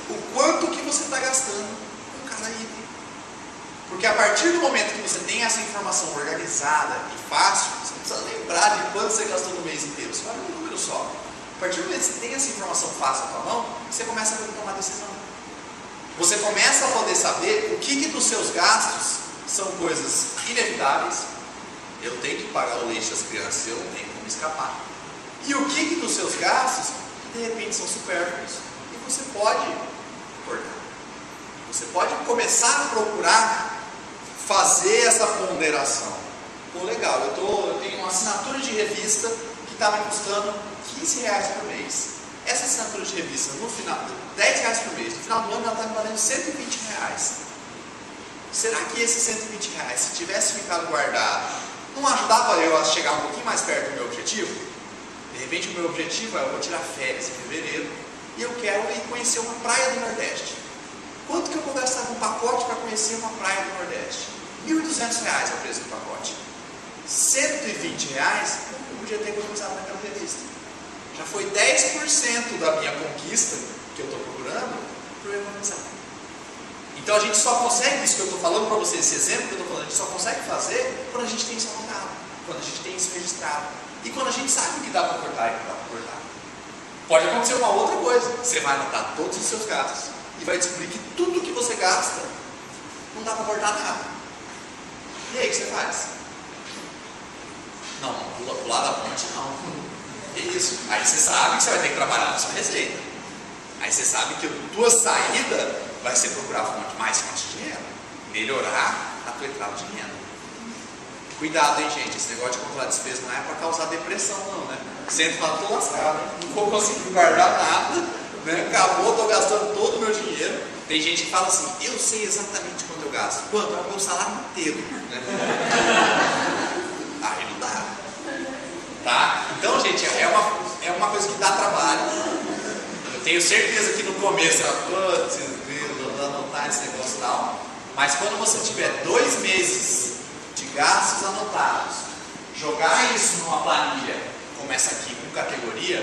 o quanto que você está gastando com cada item. Porque a partir do momento que você tem essa informação organizada e fácil, você não precisa lembrar de quanto você gastou no mês inteiro, você vai um número só. A partir do momento que você tem essa informação fácil na sua mão, você começa a tomar decisão. Você começa a poder saber o que dos seus gastos são coisas inevitáveis. Eu tenho que pagar o leite das crianças, eu não tenho como escapar. E o que dos seus gastos, de repente, são supérfluos e você pode cortar. Você pode começar a procurar fazer essa ponderação. Pô, legal, eu tenho uma assinatura de revista que está me custando R$15 por mês. Essa assinatura de revista, no final, R$10 por mês, no final do ano ela está me valendo R$120. Será que esses R$120, se tivesse ficado guardado, não ajudava eu a chegar um pouquinho mais perto do meu objetivo? De repente o meu objetivo é, eu vou tirar férias em fevereiro e eu quero ir conhecer uma praia do Nordeste. Quanto que eu vou gastar num pacote para conhecer uma praia do Nordeste? R$1.200 é o preço do pacote. R$120 eu podia ter economizado naquela revista. Já foi 10% da minha conquista que eu estou procurando para eu economizar. Então a gente só consegue, isso que eu estou falando para vocês, esse exemplo que eu estou falando, a gente só consegue fazer quando a gente tem isso anotado, quando a gente tem isso registrado. E quando a gente sabe o que dá para cortar e o que dá para cortar. Pode acontecer uma outra coisa, você vai anotar todos os seus gastos e vai descobrir que tudo que você gasta não dá para cortar nada. E aí o que você faz? Não, pular da ponte não. É isso. Aí você sabe que você vai ter que trabalhar na sua receita. Aí você sabe que a tua saída vai ser procurar mais fonte de dinheiro. Melhorar a tua entrada de dinheiro. Cuidado, hein, gente. Esse negócio de controlar despesa não é para causar depressão, não, né? Você entra e fala, tô lascado, não vou conseguir guardar nada, né? Acabou, tô gastando todo o meu dinheiro. Tem gente que fala assim, eu sei exatamente quanto eu gasto. Quanto? É o meu salário inteiro. Né? Aí não dá. Tá? Então, gente, é uma coisa que dá trabalho. Eu tenho certeza que no começo, putz, vou anotar esse negócio e tal. Mas quando você tiver 2 meses de gastos anotados, jogar isso numa planilha, começa aqui com categoria,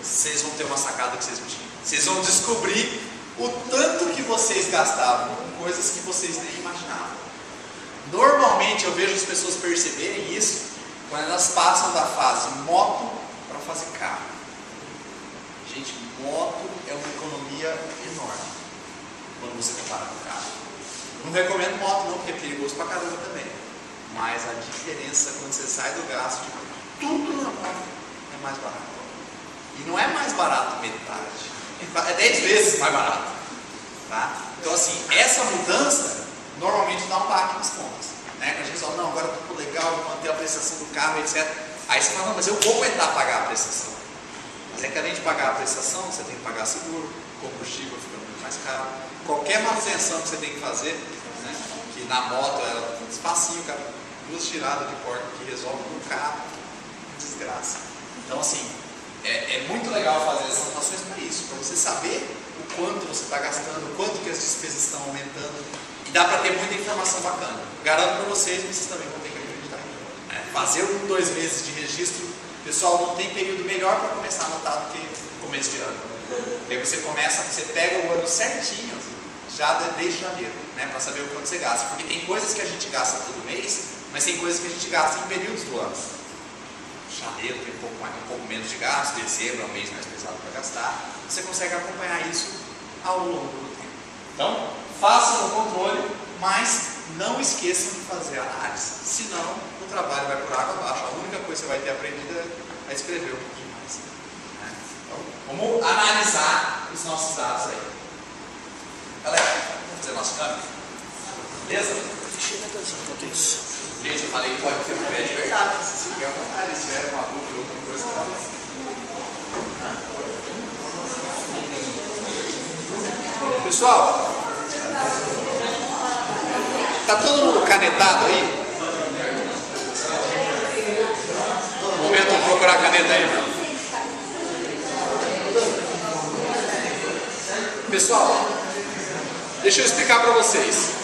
vocês vão ter uma sacada que vocês não tinham. Vocês vão descobrir o tanto que vocês gastavam com coisas que vocês nem imaginavam. Normalmente eu vejo as pessoas perceberem isso quando elas passam da fase moto para a fase carro. Gente, moto é uma economia enorme quando você compara com carro. Não recomendo moto não, porque é perigoso pra caramba também. Mas a diferença quando você sai do gasto de tudo na moto é mais barato. E não é mais barato metade. É 10 vezes mais barato. Tá? Então assim, essa mudança normalmente dá um baque nas contas. Né? Quando a gente fala, não, agora eu tô legal, vou manter a prestação do carro, etc. Aí você fala, não, mas eu vou aguentar pagar a prestação. Mas é que além de pagar a prestação, você tem que pagar seguro, combustível fica muito mais caro. Qualquer manutenção que você tem que fazer, né? Que na moto ela é facinho, cara, 2 tiradas de porta que resolve um carro, desgraça. Então assim, é muito legal fazer essas anotações para isso, para você saber o quanto você está gastando, o quanto que as despesas estão aumentando, e dá para ter muita informação bacana. Garanto para vocês, vocês também vão ter que acreditar em mim. Fazer 2 meses de registro, pessoal, não tem período melhor para começar a anotar do que começo de ano. E aí você pega o ano certinho, já desde janeiro, né, para saber o quanto você gasta. Porque tem coisas que a gente gasta todo mês, mas tem coisas que a gente gasta em períodos do ano. Janeiro tem um pouco menos de gasto, dezembro é um mês mais pesado para gastar. Você consegue acompanhar isso ao longo do tempo. Então, façam o controle, mas não esqueçam de fazer a análise. Senão, o trabalho vai por água abaixo. A única coisa que você vai ter aprendido é escrever um pouquinho mais. Né? Então, vamos analisar os nossos dados aí. Galera, vamos fazer nosso câmbio? Beleza? Gente, eu falei que pode ter um pé de verdade. Se tiver uma análise, se tiver uma dúvida ou outra coisa, tá. Pessoal, tá todo mundo canetado aí? Momento de procurar a caneta aí. Pessoal, deixa eu explicar para vocês.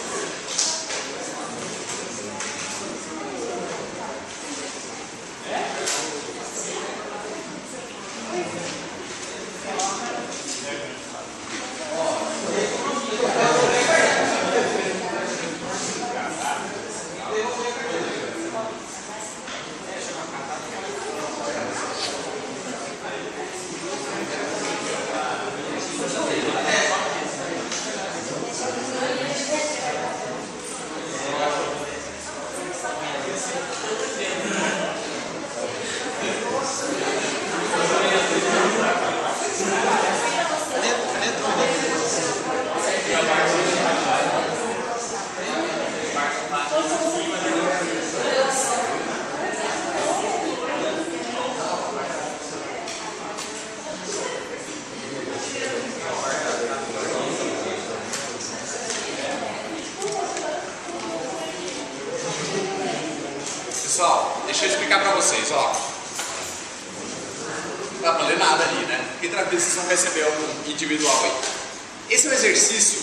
Pessoal, deixa eu explicar para vocês, ó. Não dá para ler nada ali, né? Fiquem tranquilos, vocês vão receber algo individual aí. Esse é um exercício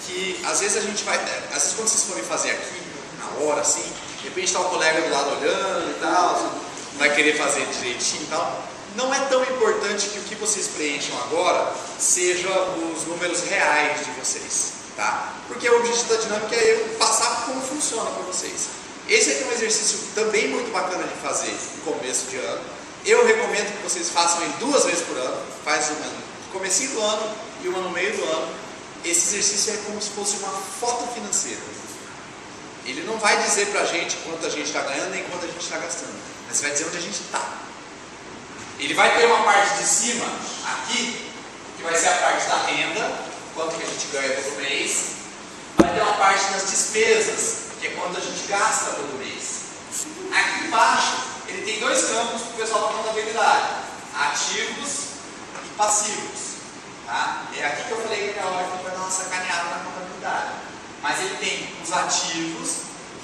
que às vezes a gente vai, às vezes quando vocês forem fazer aqui, na hora assim, de repente está o colega do lado olhando e tal, vai querer fazer direitinho e tal. Não é tão importante que o que vocês preencham agora seja os números reais de vocês, tá? Porque o objetivo da dinâmica é eu passar como funciona para vocês. Esse aqui é um exercício também muito bacana de fazer no começo de ano. Eu recomendo que vocês façam ele 2 vezes por ano. Faz uma no comecinho do ano e uma no meio do ano. Esse exercício é como se fosse uma foto financeira. Ele não vai dizer pra gente quanto a gente está ganhando nem quanto a gente está gastando, mas vai dizer onde a gente está. Ele vai ter uma parte de cima, aqui, que vai ser a parte da renda, quanto que a gente ganha todo mês. Vai ter uma parte das despesas, que é quanto a gente gasta todo mês. Aqui embaixo, ele tem 2 campos para o pessoal da contabilidade: ativos e passivos. Tá? É aqui que eu falei que é a hora que a gente vai dar uma sacaneada na contabilidade. Mas ele tem os ativos,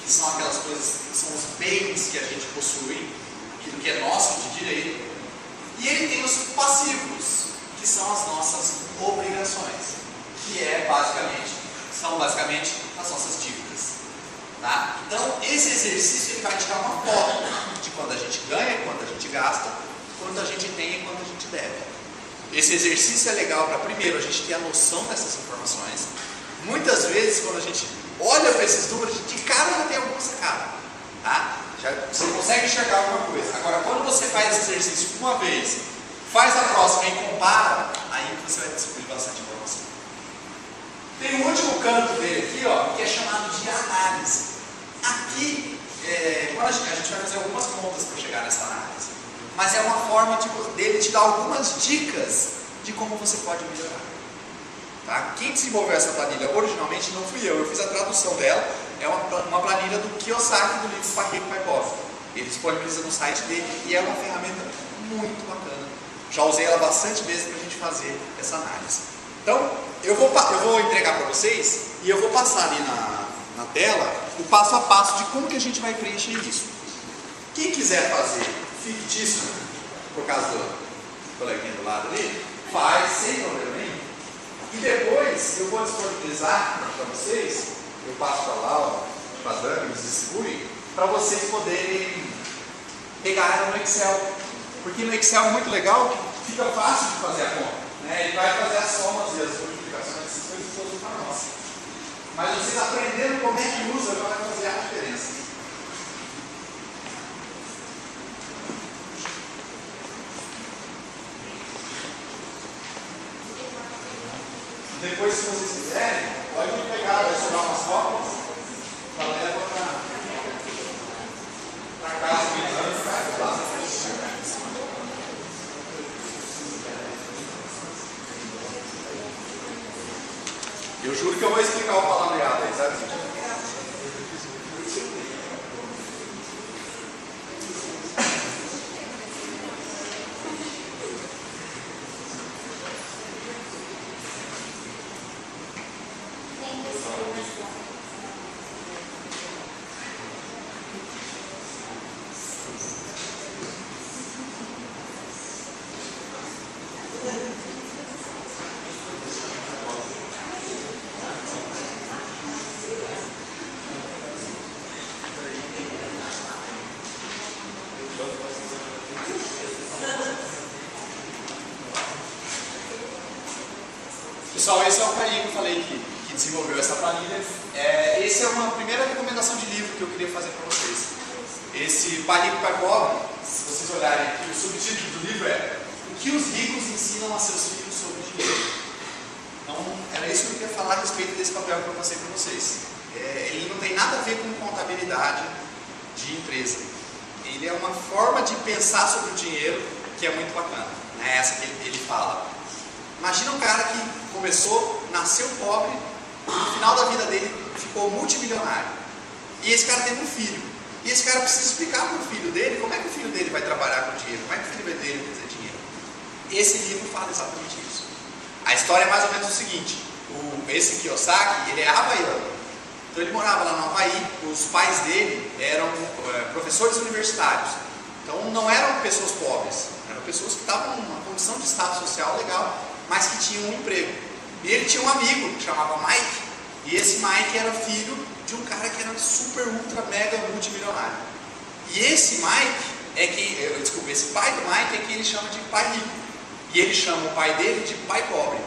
que são aquelas coisas, que são os bens que a gente possui, aquilo que é nosso de direito. E ele tem os passivos, que são as nossas obrigações, que são basicamente as nossas dívidas. Tá? Então, esse exercício ele vai tirar uma foto de quanto a gente ganha, quanto a gente gasta, quanto a gente tem e quanto a gente deve. Esse exercício é legal para, primeiro, a gente ter a noção dessas informações. Muitas vezes, quando a gente olha para esses números, de cara já tem alguma sacada. Tá? Você consegue enxergar alguma coisa. Agora, quando você faz esse exercício uma vez, faz a próxima e compara, aí você vai descobrir bastante informação. Tem um último canto dele aqui, ó, que é chamado de análise. Aqui, a gente vai fazer algumas contas para chegar nessa análise, mas é uma forma dele te dar algumas dicas de como você pode melhorar. Tá? Quem desenvolveu essa planilha originalmente não fui eu fiz a tradução dela. É uma planilha do Kiyosaki, do livro Pai Rico, Pai Pobre. Ele disponibiliza no site dele e é uma ferramenta muito bacana. Já usei ela bastante vezes para a gente fazer essa análise. Então, eu vou entregar para vocês e eu vou passar ali na tela o passo a passo de como que a gente vai preencher isso. Quem quiser fazer fictício, por causa do coleguinha do lado ali, faz sem problema nenhum. E depois eu vou disponibilizar para vocês, eu passo para lá, para a Dani, eles distribuem, para vocês poderem pegar ela no Excel. Porque no Excel é muito legal que fica fácil de fazer a conta. Ele vai fazer as somas e as multiplicações, essas coisas todas para nós. Mas vocês aprendendo como é que usa, vai fazer a diferença. Depois, se vocês quiserem, pode pegar, vai sobrar umas cópias, para levar para casa do exame, para lá. Eu juro que eu vou explicar o palavreado aí, sabe? Pessoal, esse é o carinha que eu falei que desenvolveu essa planilha. Essa é uma primeira recomendação de livro que eu queria fazer para vocês. Esse Pai Rico, Pai Pobre, se vocês olharem aqui, o subtítulo do livro é O que os ricos ensinam a seus filhos sobre dinheiro. Então, era isso que eu queria falar a respeito desse papel que eu passei para vocês. Ele não tem nada a ver com contabilidade de empresa. Ele é uma forma de pensar sobre o dinheiro que é muito bacana. É essa que ele fala. Imagina um cara que começou, nasceu pobre, e no final da vida dele ficou multimilionário. E esse cara teve um filho. E esse cara precisa explicar para o filho dele como é que o filho dele vai trabalhar com dinheiro, como é que o filho dele vai fazer dinheiro. Esse livro fala exatamente isso. A história é mais ou menos o seguinte: esse Kiyosaki, ele é havaiano. Então ele morava lá no Havaí, os pais dele eram professores universitários. Então não eram pessoas pobres, eram pessoas que estavam numa condição de status social legal, mas que tinham um emprego. E ele tinha um amigo que chamava Mike, e esse Mike era filho de um cara que era super, ultra, mega multimilionário. E esse Mike esse pai do Mike é que ele chama de pai rico. E ele chama o pai dele de pai pobre.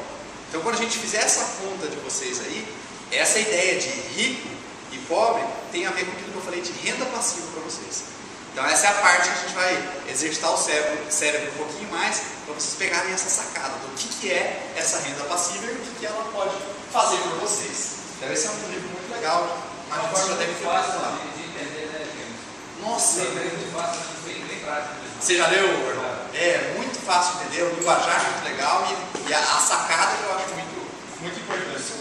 Então quando a gente fizer essa conta de vocês aí, essa ideia de rico e pobre tem a ver com aquilo que eu falei de renda passiva para vocês. Então essa é a parte que a gente vai exercitar o cérebro um pouquinho mais, para vocês pegarem essa sacada do que é essa renda passiva e o que ela pode fazer para vocês. Deve ser um livro muito legal, mas a forma deve ter fácil de entender, né, James? Nossa! Muito fácil, bem prático. Você já leu, Gordon? É muito fácil de entender, o linguajar é muito legal e a sacada que eu acho muito importante.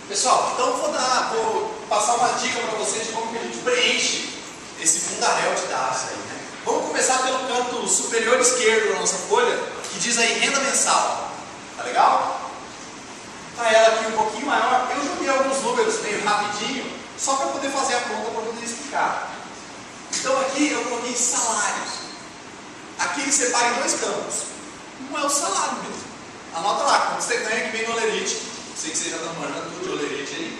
Pessoal, então vou passar uma dica para vocês de como que a gente preenche esse fundaréu de dados aí, né? Vamos começar pelo canto superior esquerdo da nossa folha, que diz aí renda mensal. Tá legal? Tá ela aqui um pouquinho maior. Eu joguei alguns números meio rapidinho, só para poder fazer a conta, para poder explicar. Então aqui eu coloquei salários. Aqui ele separa em dois campos. Um é o salário mesmo. Anota lá, quando você ganha que vem no Olerite, sei que vocês já estão manjando tudo de Olerite aí,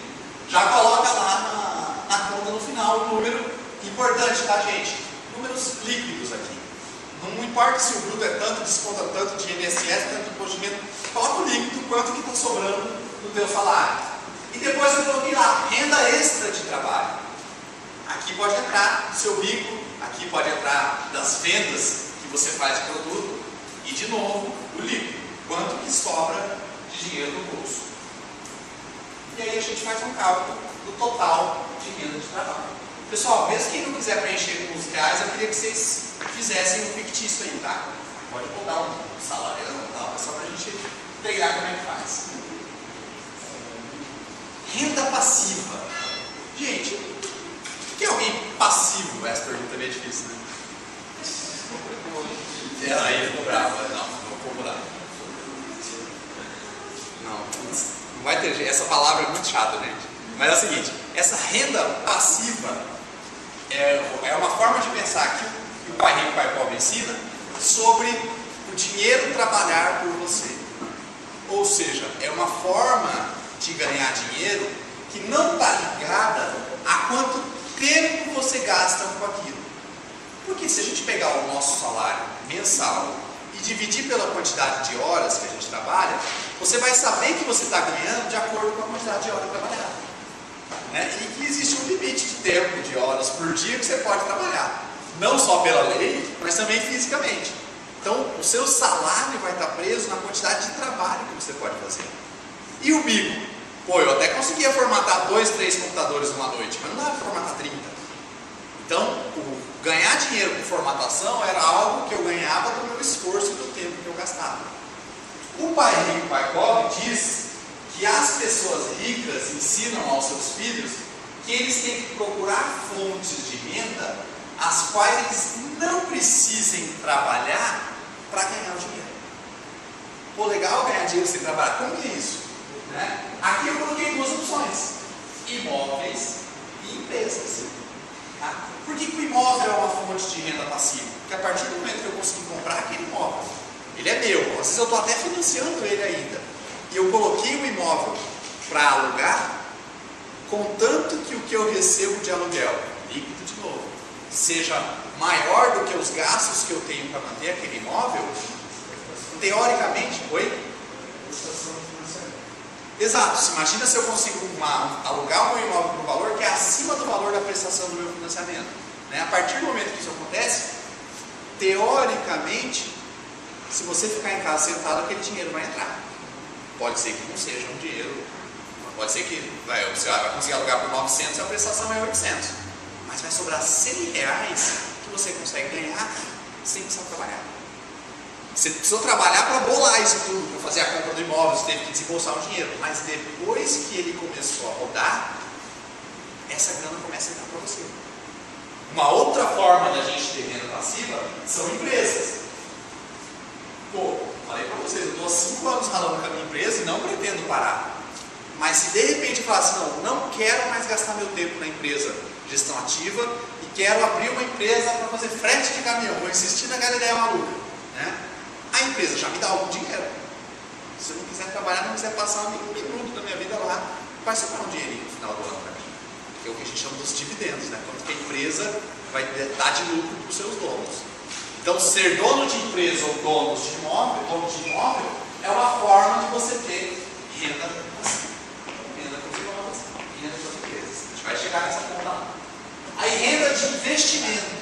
já coloca lá na conta no final o número importante, tá, gente? Números líquidos aqui. Não importa se o bruto é tanto, desconta tanto de INSS, tanto de imposto de renda, coloca o líquido, quanto que está sobrando no teu salário. E depois eu coloquei lá, renda extra de trabalho. Aqui pode entrar do seu bico, aqui pode entrar das vendas que você faz de produto, e de novo, o líquido, quanto que sobra de dinheiro no bolso. E aí a gente faz um cálculo do total de renda de trabalho. Pessoal, mesmo quem não quiser preencher com os reais, eu queria que vocês fizessem um fictício aí, tá? Pode botar um salário e tal, só para a gente treinar como é que faz. Renda passiva. Gente, o que é alguém passivo? Essa pergunta é meio difícil, né? Aí ficou brava. Não vou mudar. Não vai ter jeito. Essa palavra é muito chata, gente. Mas é o seguinte, essa renda passiva é uma forma de pensar que o Pai Rico e o Pai Pobre ensina sobre o dinheiro trabalhar por você. Ou seja, é uma forma de ganhar dinheiro que não está ligada a quanto tempo você gasta com aquilo. Porque se a gente pegar o nosso salário mensal e dividir pela quantidade de horas que a gente trabalha, você vai saber que você está ganhando de acordo com a quantidade de horas trabalhadas. Né? E que existe um limite de tempo, de horas por dia que você pode trabalhar. Não só pela lei, mas também fisicamente. Então, o seu salário vai estar preso na quantidade de trabalho que você pode fazer. E o bico? Pô, eu até conseguia formatar 2, 3 computadores numa noite, mas não dava para formatar 30. Então, ganhar dinheiro com formatação era algo que eu ganhava do meu esforço e do tempo que eu gastava. O Pai Rico, Pai Pobre diz que as pessoas ricas ensinam aos seus filhos que eles têm que procurar fontes de renda as quais eles não precisem trabalhar para ganhar o dinheiro. Pô, legal ganhar dinheiro sem trabalhar. Como que é isso? Né? Aqui eu coloquei 2 opções: imóveis e empresas. Tá? Por que o imóvel é uma fonte de renda passiva? Porque a partir do momento que eu consegui comprar aquele imóvel, ele é meu, às vezes eu estou até financiando ele ainda, e eu coloquei o imóvel para alugar, contanto que o que eu recebo de aluguel, líquido de novo, seja maior do que os gastos que eu tenho para manter aquele imóvel, teoricamente, exato, se imagina se eu consigo alugar o meu imóvel por um valor que é acima do valor da prestação do meu financiamento. Né? A partir do momento que isso acontece, teoricamente, se você ficar em casa sentado, aquele dinheiro vai entrar. Pode ser que não seja um dinheiro, pode ser que você vai conseguir alugar por 900 e a prestação é 800. Mas vai sobrar 100 reais que você consegue ganhar sem precisar trabalhar. Você precisou trabalhar para bolar isso tudo, para fazer a compra do imóvel, você teve que desembolsar o dinheiro. Mas depois que ele começou a rodar, essa grana começa a entrar para você. Uma outra forma da gente ter renda passiva são empresas. Pô, falei para vocês, eu estou há 5 anos ralando com a minha empresa e não pretendo parar. Mas se de repente eu falar assim, não quero mais gastar meu tempo na empresa gestão ativa e quero abrir uma empresa para fazer frete de caminhão, vou insistir naquela ideia maluca, né? A empresa já me dá algum dinheiro. Se eu não quiser trabalhar, não quiser passar nenhum minuto da minha vida lá, vai sobrar um dinheirinho no final do ano para mim. Que é o que a gente chama dos dividendos, né? Quanto que a empresa vai dar de lucro para os seus donos. Então, ser dono de empresa ou dono de imóvel é uma forma de você ter renda passiva. Renda com os imóveis, renda com as empresas. A gente vai chegar nessa ponta lá. Aí, renda de investimento.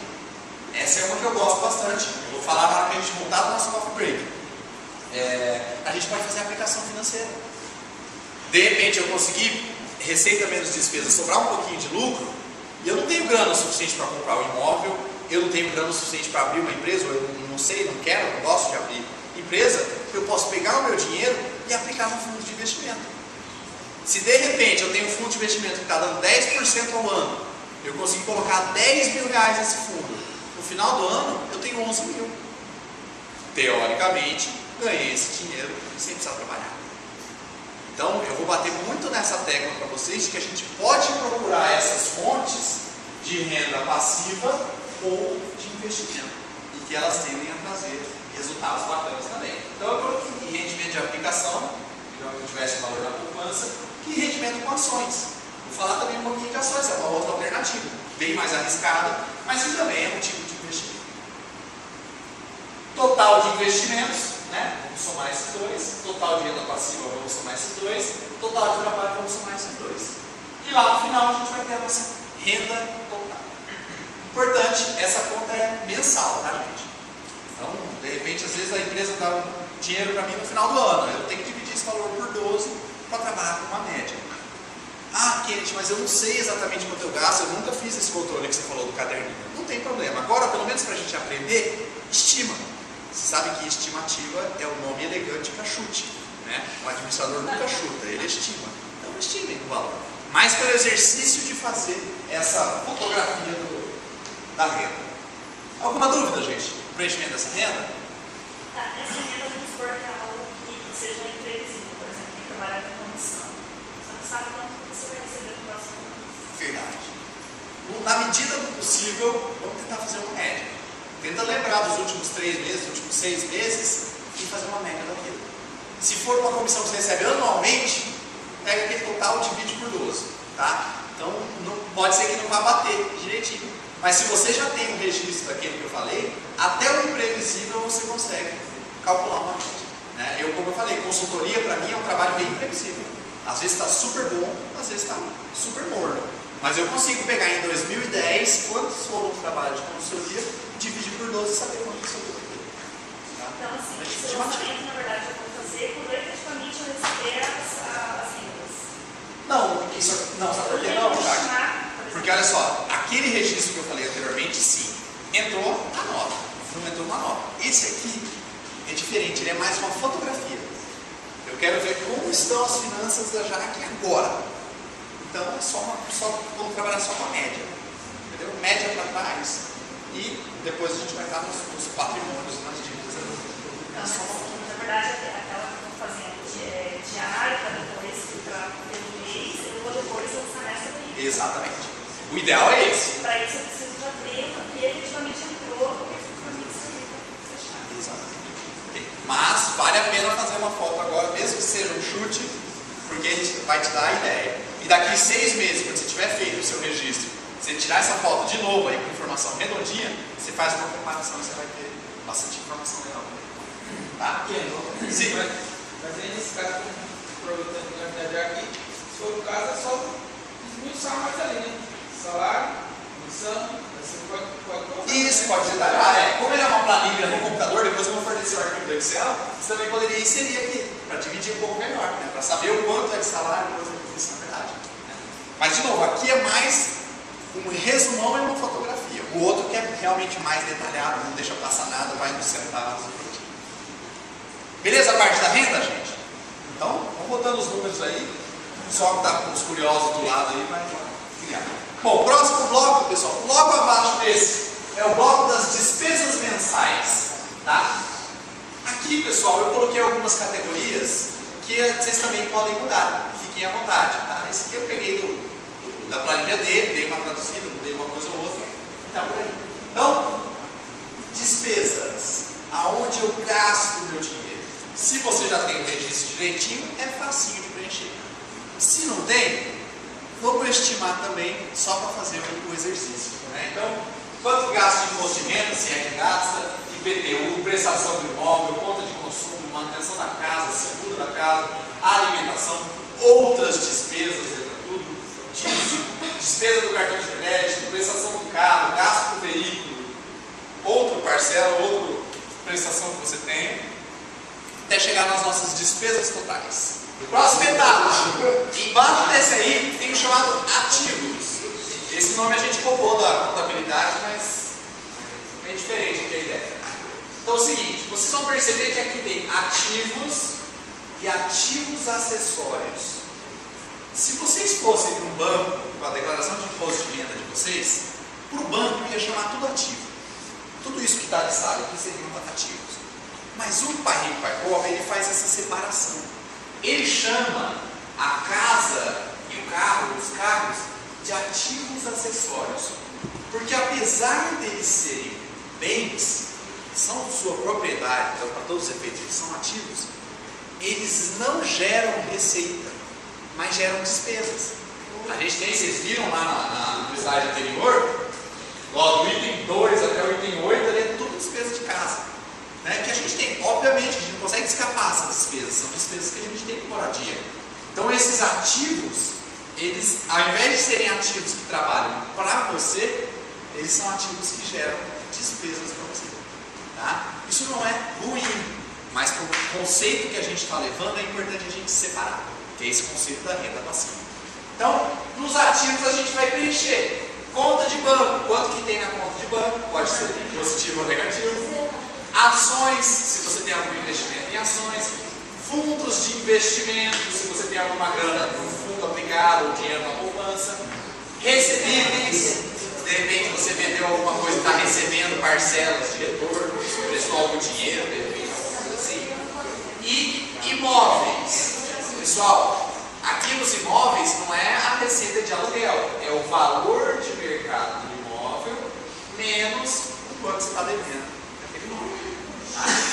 Essa é uma que eu gosto bastante. Eu vou falar na hora que a gente voltar do nosso coffee break. A gente pode fazer aplicação financeira. De repente eu consegui receita menos despesa, sobrar um pouquinho de lucro, e eu não tenho grana suficiente para comprar o imóvel, eu não tenho grana suficiente para abrir uma empresa, ou eu não sei, não quero, não gosto de abrir empresa, eu posso pegar o meu dinheiro e aplicar no fundo de investimento. Se de repente eu tenho um fundo de investimento que está dando 10% ao ano, eu consigo colocar 10 mil reais nesse fundo. No final do ano, eu tenho 11 mil. Teoricamente, ganhei esse dinheiro sem precisar trabalhar. Então, eu vou bater muito nessa tecla para vocês de que a gente pode procurar essas fontes de renda passiva ou de investimento e que elas tendem a trazer resultados bacanas também. Então, eu coloquei rendimento de aplicação, que não tivesse valor na poupança, e rendimento com ações. Vou falar também um pouquinho de ações, é uma outra alternativa, bem mais arriscada, mas que também é um tipo de investimento. Total de investimentos, né? Vamos somar esses dois. Total de renda passiva, vamos somar esses dois. Total de trabalho, vamos somar esses dois. E lá no final a gente vai ter a nossa renda total. Importante, essa conta é mensal, tá, gente? Então, de repente, às vezes a empresa dá um dinheiro para mim no final do ano. Eu tenho que dividir esse valor por 12 para trabalhar com uma média. Ah, Kenneth, mas eu não sei exatamente quanto eu gasto, eu nunca fiz esse controle que você falou do caderninho. Não tem problema. Agora, pelo menos para a gente aprender, estima. Você sabe que estimativa é o nome elegante para chute, né? O administrador nunca chuta, ele estima. Então, estimem o valor. Mas pelo exercício de fazer essa fotografia da renda. Alguma dúvida, gente? O preenchimento dessa renda? Tá, essa renda vamos supor que é algo que seja imprevisível, por exemplo, quem trabalha com comissão. Você não sabe quanto você vai receber no próximo ano. Verdade. Na medida do possível, vamos tentar fazer uma média. Tenta lembrar dos últimos 3 meses, dos últimos 6 meses e fazer uma média daquilo. Se for uma comissão que você recebe anualmente, pega aquele total e divide por 12, tá? Então, não, pode ser que não vá bater direitinho. Mas se você já tem um registro daquilo que eu falei, até o imprevisível você consegue calcular uma média. Né? Como eu falei, consultoria para mim é um trabalho bem imprevisível. Às vezes está super bom, às vezes está super morno. Mas eu consigo pegar em 2010 quantos foram o trabalho de consultoria, dividir por 12 e saber quanto isso eu ter. Tá? Então, assim, esse lançamento, na verdade, eu vou fazer quando efetivamente eu receber as rendas. Não, sabe por que não, Jacques? Porque olha só, aquele registro que eu falei anteriormente, sim, entrou na nota. Não entrou na nota. Esse aqui é diferente, ele é mais uma fotografia. Eu quero ver como estão as finanças da Jaque agora. Então vamos trabalhar só com a média. Entendeu? Média para trás e depois a gente vai estar nos patrimônios, nas dívidas. Então, na verdade, aquela que eu estou fazendo diária para depois, pelo mês, eu vou depois lançar nessa daí. Exatamente. O ideal é esse. Para isso eu preciso já ver o que efetivamente entrou, o que efetivamente saiu para fechar. Exatamente. Mas vale a pena fazer uma foto agora, mesmo que seja um chute, porque ele vai te dar a ideia. E daqui 6 meses, quando você tiver feito o seu registro, você tirar essa foto de novo aí com informação redondinha, você faz uma comparação e você vai ter bastante informação legal. Tá? Sim. Mas aí nesse caso, aproveitando que a Jaque, se for o caso, é só esmiuçar mais ali, né? Salário, comissão, você pode colocar. Isso, pode detalhar. Como ele é uma planilha no computador, depois eu vou fornecer o arquivo do Excel, você também poderia inserir aqui, para dividir um pouco melhor, né? Para saber o quanto é de salário, quanto é de comissão, na verdade. Né? Mas, de novo, aqui é mais um resumão e uma fotografia. O outro que é realmente mais detalhado, não deixa passar nada, vai nos centavos. Beleza a parte da renda, gente? Então, vamos botando os números aí. Só que tá com os curiosos do lado aí, vai criar. Bom, próximo bloco, pessoal, logo abaixo desse, é o bloco das despesas mensais. Tá? Aqui, pessoal, eu coloquei algumas categorias que vocês também podem mudar. Fiquem à vontade. Tá? Esse aqui eu peguei da planilha dele, dei uma traduzida, mudei uma coisa ou outra. Tá por aí. Então, despesas. Aonde eu gasto o meu dinheiro? Se você já tem o registro direitinho, é facinho de preencher. Se não tem, vamos estimar também só para fazer o exercício. Né? Então, quanto gasta de imposto de renda, se é que gasta, IPTU, prestação do imóvel, conta de consumo, manutenção da casa, seguro da casa, alimentação, outras despesas, tudo, despesa do cartão de crédito, prestação do carro, gasto do veículo, outra parcela, outra prestação que você tem, até chegar nas nossas despesas totais. Próxima etapa. Embaixo desse aí tem o chamado ativos. Esse nome a gente roubou da contabilidade, mas é diferente aqui a ideia. Então é o seguinte, vocês vão perceber que aqui tem ativos e ativos acessórios. Se vocês fossem para um banco, com a declaração de imposto de renda de vocês, para o banco ia chamar tudo ativo. Tudo isso que está listado aqui seriam ativos. Mas o Pai Rico, Pai Pobre, ele faz essa separação. Ele chama a casa e o carro, os carros, de ativos acessórios. Porque apesar deles serem bens, são sua propriedade, então para todos os efeitos eles são ativos, eles não geram receita, mas geram despesas. A gente tem, vocês viram lá no slide anterior, do item 2 até o item 8, ali é tudo despesa de casa. Né, que a gente tem, obviamente, a gente não consegue escapar dessas despesas, são despesas que a gente tem com moradia. Então esses ativos, eles, ao invés de serem ativos que trabalham para você, eles são ativos que geram despesas para você. Tá? Isso não é ruim, mas para o conceito que a gente está levando é importante a gente separar, que é esse conceito da renda passiva. Então, nos ativos a gente vai preencher conta de banco, quanto que tem na conta de banco, pode ser positivo ou negativo. Ações, se você tem algum investimento em ações, fundos de investimento, se você tem alguma grana para um fundo aplicado ou dinheiro na poupança, recebíveis, de repente você vendeu alguma coisa e está recebendo parcelas de retorno, prestou algum dinheiro, de repente, alguma coisa assim, e imóveis. Pessoal, aqui nos imóveis não é a receita de aluguel, é o valor de mercado do imóvel menos o quanto você está devendo.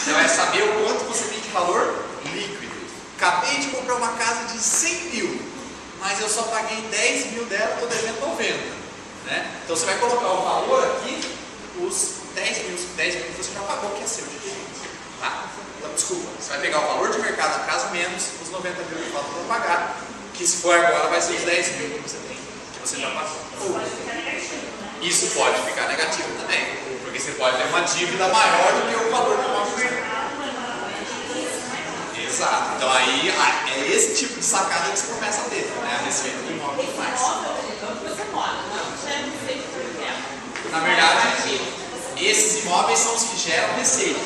Então é saber o quanto você tem de valor líquido. Acabei de comprar uma casa de 100 mil, mas eu só paguei 10 mil dela, estou devendo 90. Né? Então você vai colocar o valor aqui, os 10 mil você já pagou, que é seu. Tá? Então, desculpa, você vai pegar o valor de mercado da casa menos os 90 mil que faltam para pagar, que se for agora vai ser os 10 mil que você já pagou. Pode ficar negativo, né? Isso pode ficar negativo também, porque você pode ter uma dívida maior do que o valor do imóvel ganhou. Exato, então aí é esse tipo de sacada que você começa a ter, né? A receita do imóvel e mais. Na verdade, esses imóveis são os que geram receita.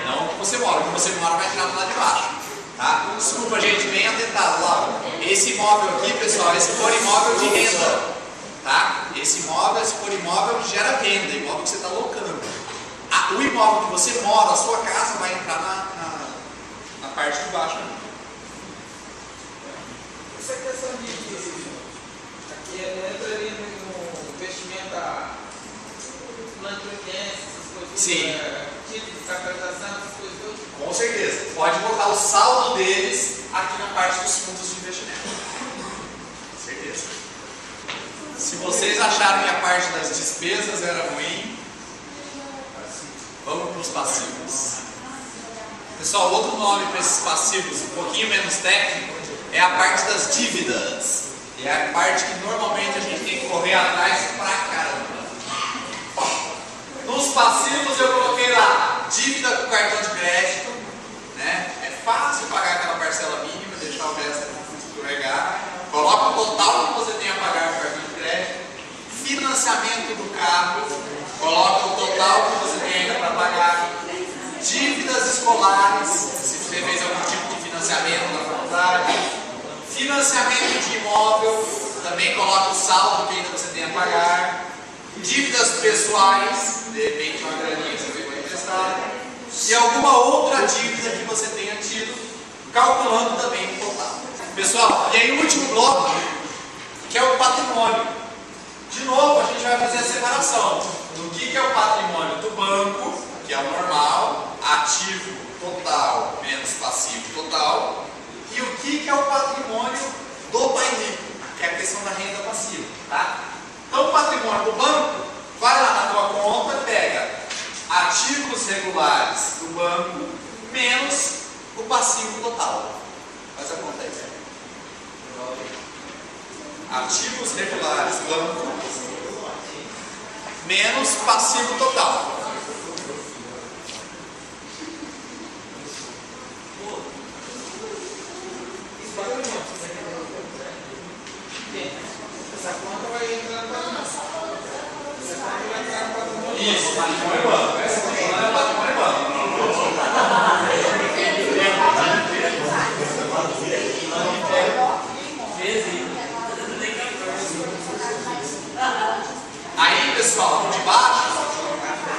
Não o que você mora. O que você mora vai tirar do lado de baixo. Tá? Desculpa, gente, bem atentado lá. Esse imóvel aqui, pessoal, esse for imóvel de renda. Tá? Esse imóvel, se for imóvel que gera renda, imóvel que você está locando. O imóvel que você mora, a sua casa, vai entrar na parte de baixo. Essa questão aqui entra ali no investimento plano de previdência, essas coisas. Sim. Título de capitalização, essas coisas todas. Com certeza. Pode botar o saldo deles aqui na parte dos fundos de investimento. Com certeza. Se vocês acharam que a parte das despesas era ruim, vamos para os passivos. Pessoal, outro nome para esses passivos, um pouquinho menos técnico, é a parte das dívidas. E é a parte que normalmente a gente tem que correr atrás pra caramba. Nos passivos eu coloquei lá, dívida com cartão de crédito, né? É fácil pagar aquela parcela mínima, deixar o resto escorregar. Coloca o total que você tem a pagar com cartão de crédito. Financiamento do carro, coloca o total que você tem ainda para pagar. Dívidas escolares, se você fez algum tipo de financiamento na faculdade. Financiamento de imóvel, também coloca o saldo que ainda você tem a pagar. Dívidas pessoais, de repente uma graninha que você pegou emprestada. E alguma outra dívida que você tenha tido, calculando também o total. Pessoal, e aí o último bloco, que é o patrimônio. De novo, a gente vai fazer a separação do que é o patrimônio do banco, que é o normal, ativo total menos passivo total, e o que é o patrimônio do pai rico, que é a questão da renda passiva. Tá? Então o patrimônio do banco, vai lá na tua conta, pega ativos regulares do banco menos o passivo total. Faz a conta aí. Ativos regulares do banco menos passivo total. Essa conta vai entrar no patrimônio. Essa conta vai entrar no patrimônio. Isso, patrimônio banco. Essa conta é patrimônio banco. Aí, pessoal, de baixo,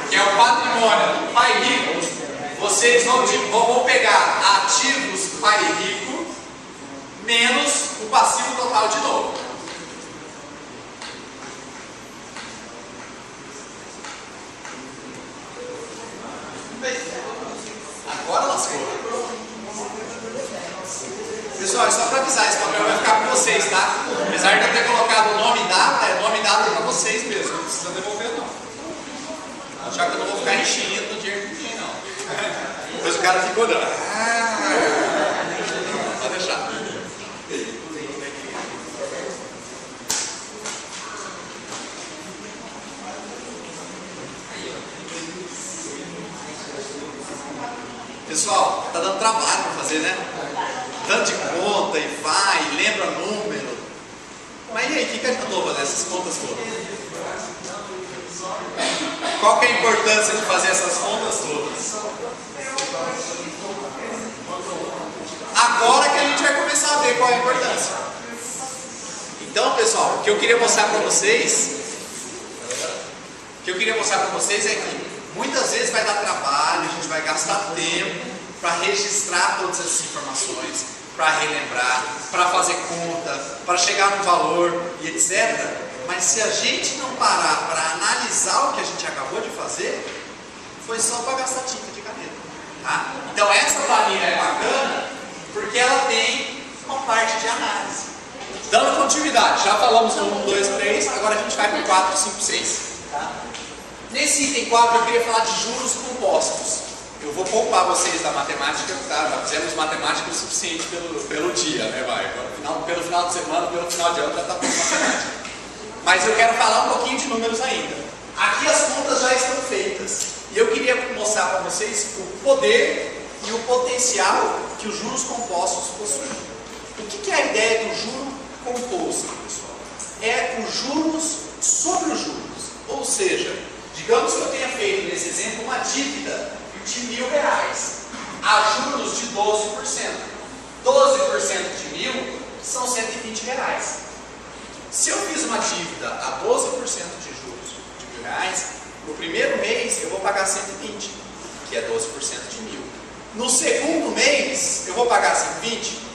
que é o patrimônio do pai rico, vocês vão pegar ativos do pai rico menos o passivo total de novo. Agora lascou. Pessoal, é só para avisar, esse papel vai ficar com vocês, tá? Apesar de eu ter colocado o nome e data, é nome e data para vocês mesmo, não precisa devolver não. Já que eu não vou ficar enchendo no dinheiro que tem, não. Depois o cara fica olhando. Pode deixar. Pessoal, tá dando trabalho para fazer, né? Tanto de conta e vai, e lembra número. Mas e aí, o que adiantou fazer essas contas todas? Qual que é a importância de fazer essas contas todas? Agora que a gente vai começar a ver qual é a importância. Então, pessoal, o que eu queria mostrar para vocês, é que muitas vezes vai dar trabalho, a gente vai gastar tempo para registrar todas essas informações, para relembrar, para fazer conta, para chegar no valor e etc. Mas se a gente não parar para analisar o que a gente acabou de fazer, foi só para gastar tinta de caneta. Tá? Então essa planilha é bacana porque ela tem uma parte de análise. Dando continuidade, já falamos no 1, 2, 3, agora a gente vai para o 4, 5, 6. Tá? Nesse item 4 eu queria falar de juros compostos. Eu vou poupar vocês da matemática, tá? Já fizemos matemática o suficiente pelo dia, né? Pelo final de semana, pelo final de ano já está com matemática. Mas eu quero falar um pouquinho de números ainda. Aqui as contas já estão feitas. E eu queria mostrar para vocês o poder e o potencial que os juros compostos possuem. O que é a ideia do juro composto, pessoal? É os juros sobre os juros. Ou seja, digamos que eu tenha feito nesse exemplo uma dívida de R$1.000 a juros de 12%. 12% de 1.000 são R$120. Se eu fiz uma dívida a 12% de juros de R$1.000, no primeiro mês eu vou pagar 120, que é 12% de 1.000. No segundo mês eu vou pagar 120?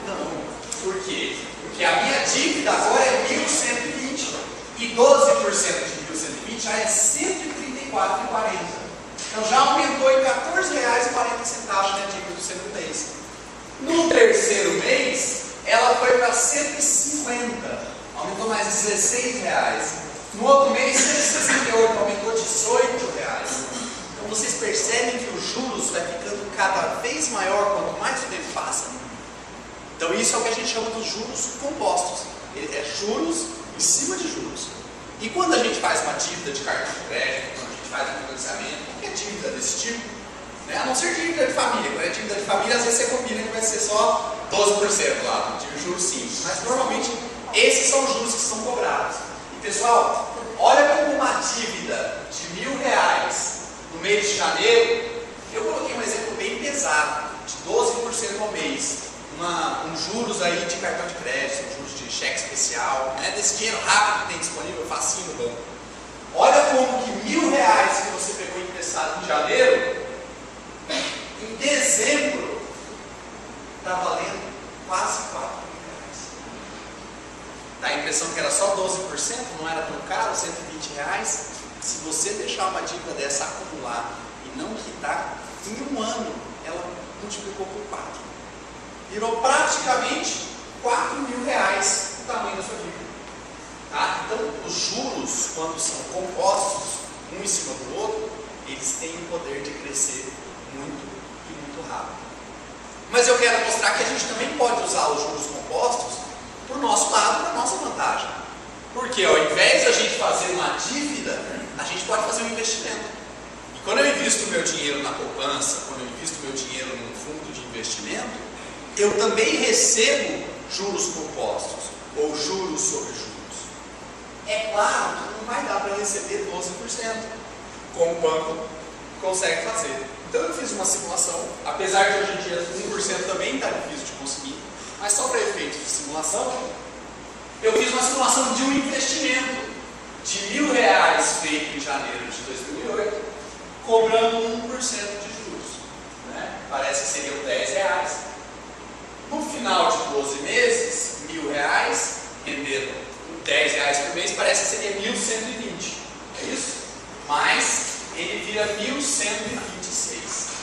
Não. Por quê? Porque a minha dívida agora é 1.120 e 12% de 1.120 já é 134,40. Então já aumentou em R$14,40 minha dívida do segundo mês. No terceiro mês, ela foi para 150, aumentou mais R$16. No outro mês, 168, aumentou R$18. Então vocês percebem que os juros vai ficando cada vez maior quanto mais o tempo passa? Então isso é o que a gente chama dos juros compostos. É juros em cima de juros. E quando a gente faz uma dívida de cartão de crédito, quando a gente faz um financiamento, qualquer dívida desse tipo, né? A não ser dívida de família. Quando é dívida de família, às vezes você combina que vai ser só 12% lá, de juros simples. Mas normalmente esses são os juros que são cobrados. E pessoal, olha como uma dívida de R$1.000 no mês de janeiro, eu coloquei um exemplo bem pesado, de 12% ao mês. Juros aí de cartão de crédito, juros de cheque especial, né? Desse dinheiro rápido que tem disponível, facinho no banco. Olha como que R$1.000 que você pegou emprestado em janeiro, em dezembro, está valendo quase R$4.000. Dá a impressão que era só 12%, não era tão caro, R$120. Se você deixar uma dívida dessa acumular e não quitar, em um ano ela multiplicou por 4. Virou praticamente R$4.000 o tamanho da sua dívida. Tá? Então, os juros, quando são compostos, um em cima do outro, eles têm o poder de crescer muito e muito rápido. Mas eu quero mostrar que a gente também pode usar os juros compostos para o nosso lado, para a nossa vantagem. Porque ao invés de a gente fazer uma dívida, a gente pode fazer um investimento. E quando eu invisto o meu dinheiro na poupança, quando eu invisto o meu dinheiro num fundo de investimento, eu também recebo juros compostos, ou juros sobre juros. É claro que não vai dar para receber 12%, como o banco consegue fazer. Então eu fiz uma simulação, apesar de hoje em dia 1% também está difícil de conseguir, mas só para efeitos de simulação, eu fiz uma simulação de um investimento de R$1.000 feito em janeiro de 2008, cobrando 1% de juros. Né? Parece que seriam R$10. No final de 12 meses, R$1.000 rendendo R$10 por mês, parece que seria 1.120. É isso? Mas ele vira 1.126.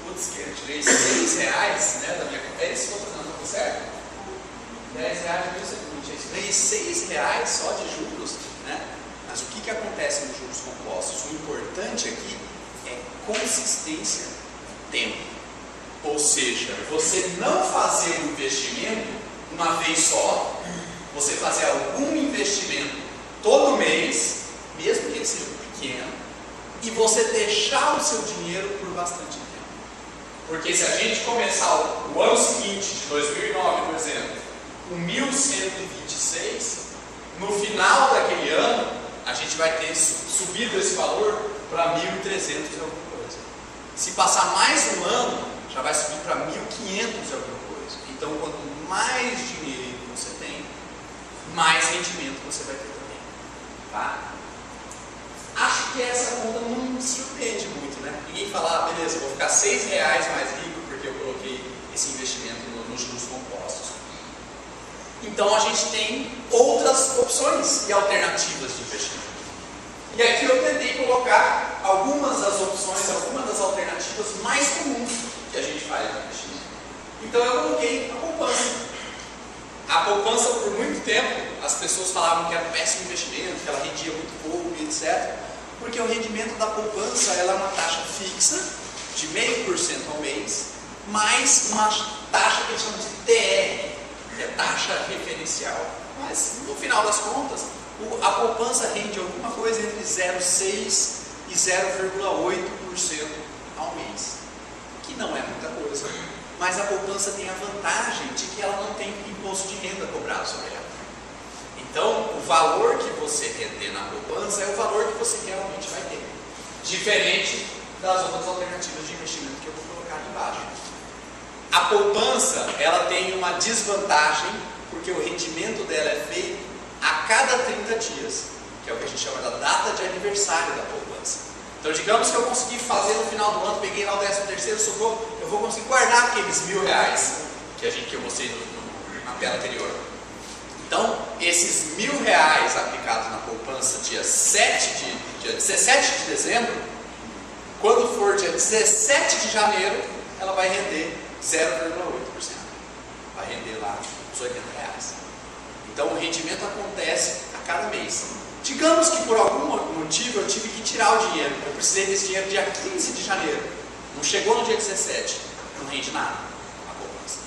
Putz, que eu tirei R$6, né, da minha conta. É isso que eu estou falando, tá certo? R$10, 1.120. Eu ganhei R$6 só de juros, né? Mas o que acontece nos juros compostos? O importante aqui é consistência no tempo. Ou seja, você não fazer um investimento uma vez só, você fazer algum investimento todo mês, mesmo que ele seja pequeno, e você deixar o seu dinheiro por bastante tempo. Porque se a gente começar o ano seguinte, de 2009, por exemplo, com 1.126, no final daquele ano, a gente vai ter subido esse valor para 1.300 e alguma coisa. Se passar mais um ano, já vai subir para 1.500 e alguma coisa. Então, quanto mais dinheiro você tem, mais rendimento você vai ter também. Tá? Acho que essa conta não surpreende muito, né? Ninguém fala, ah, beleza, vou ficar R$6 mais rico porque eu coloquei esse investimento nos juros compostos. Então, a gente tem outras opções e alternativas de investimento. E aqui eu tentei colocar algumas das opções, algumas das alternativas mais comuns que a gente faz no investimento. Então eu coloquei a poupança. A poupança, por muito tempo, as pessoas falavam que era um péssimo investimento, que ela rendia muito pouco, etc. Porque o rendimento da poupança ela é uma taxa fixa de 0,5% ao mês, mais uma taxa que eles chamam de TR, que é taxa referencial. Mas no final das contas, a poupança rende alguma coisa entre 0,6% e 0,8% ao mês, que não é muita coisa, mas a poupança tem a vantagem de que ela não tem imposto de renda cobrado sobre ela. Então, o valor que você render na poupança é o valor que você realmente vai ter, diferente das outras alternativas de investimento que eu vou colocar aqui embaixo. A poupança, ela tem uma desvantagem, porque o rendimento dela é feito a cada 30 dias, que é o que a gente chama da data de aniversário da poupança. Então, digamos que eu consegui fazer no final do ano, peguei lá o 13º, sobrou, eu vou conseguir guardar aqueles R$1.000 que eu mostrei na tela anterior. Então, esses R$1.000 aplicados na poupança dia 17 de dezembro, quando for dia 17 de janeiro, ela vai render 0,8%. Vai render lá os R$80. Então, o rendimento acontece a cada mês. Digamos que por algum motivo eu tive que tirar o dinheiro. Eu precisei desse dinheiro dia 15 de janeiro. Não chegou no dia 17. Não rende nada a poupança.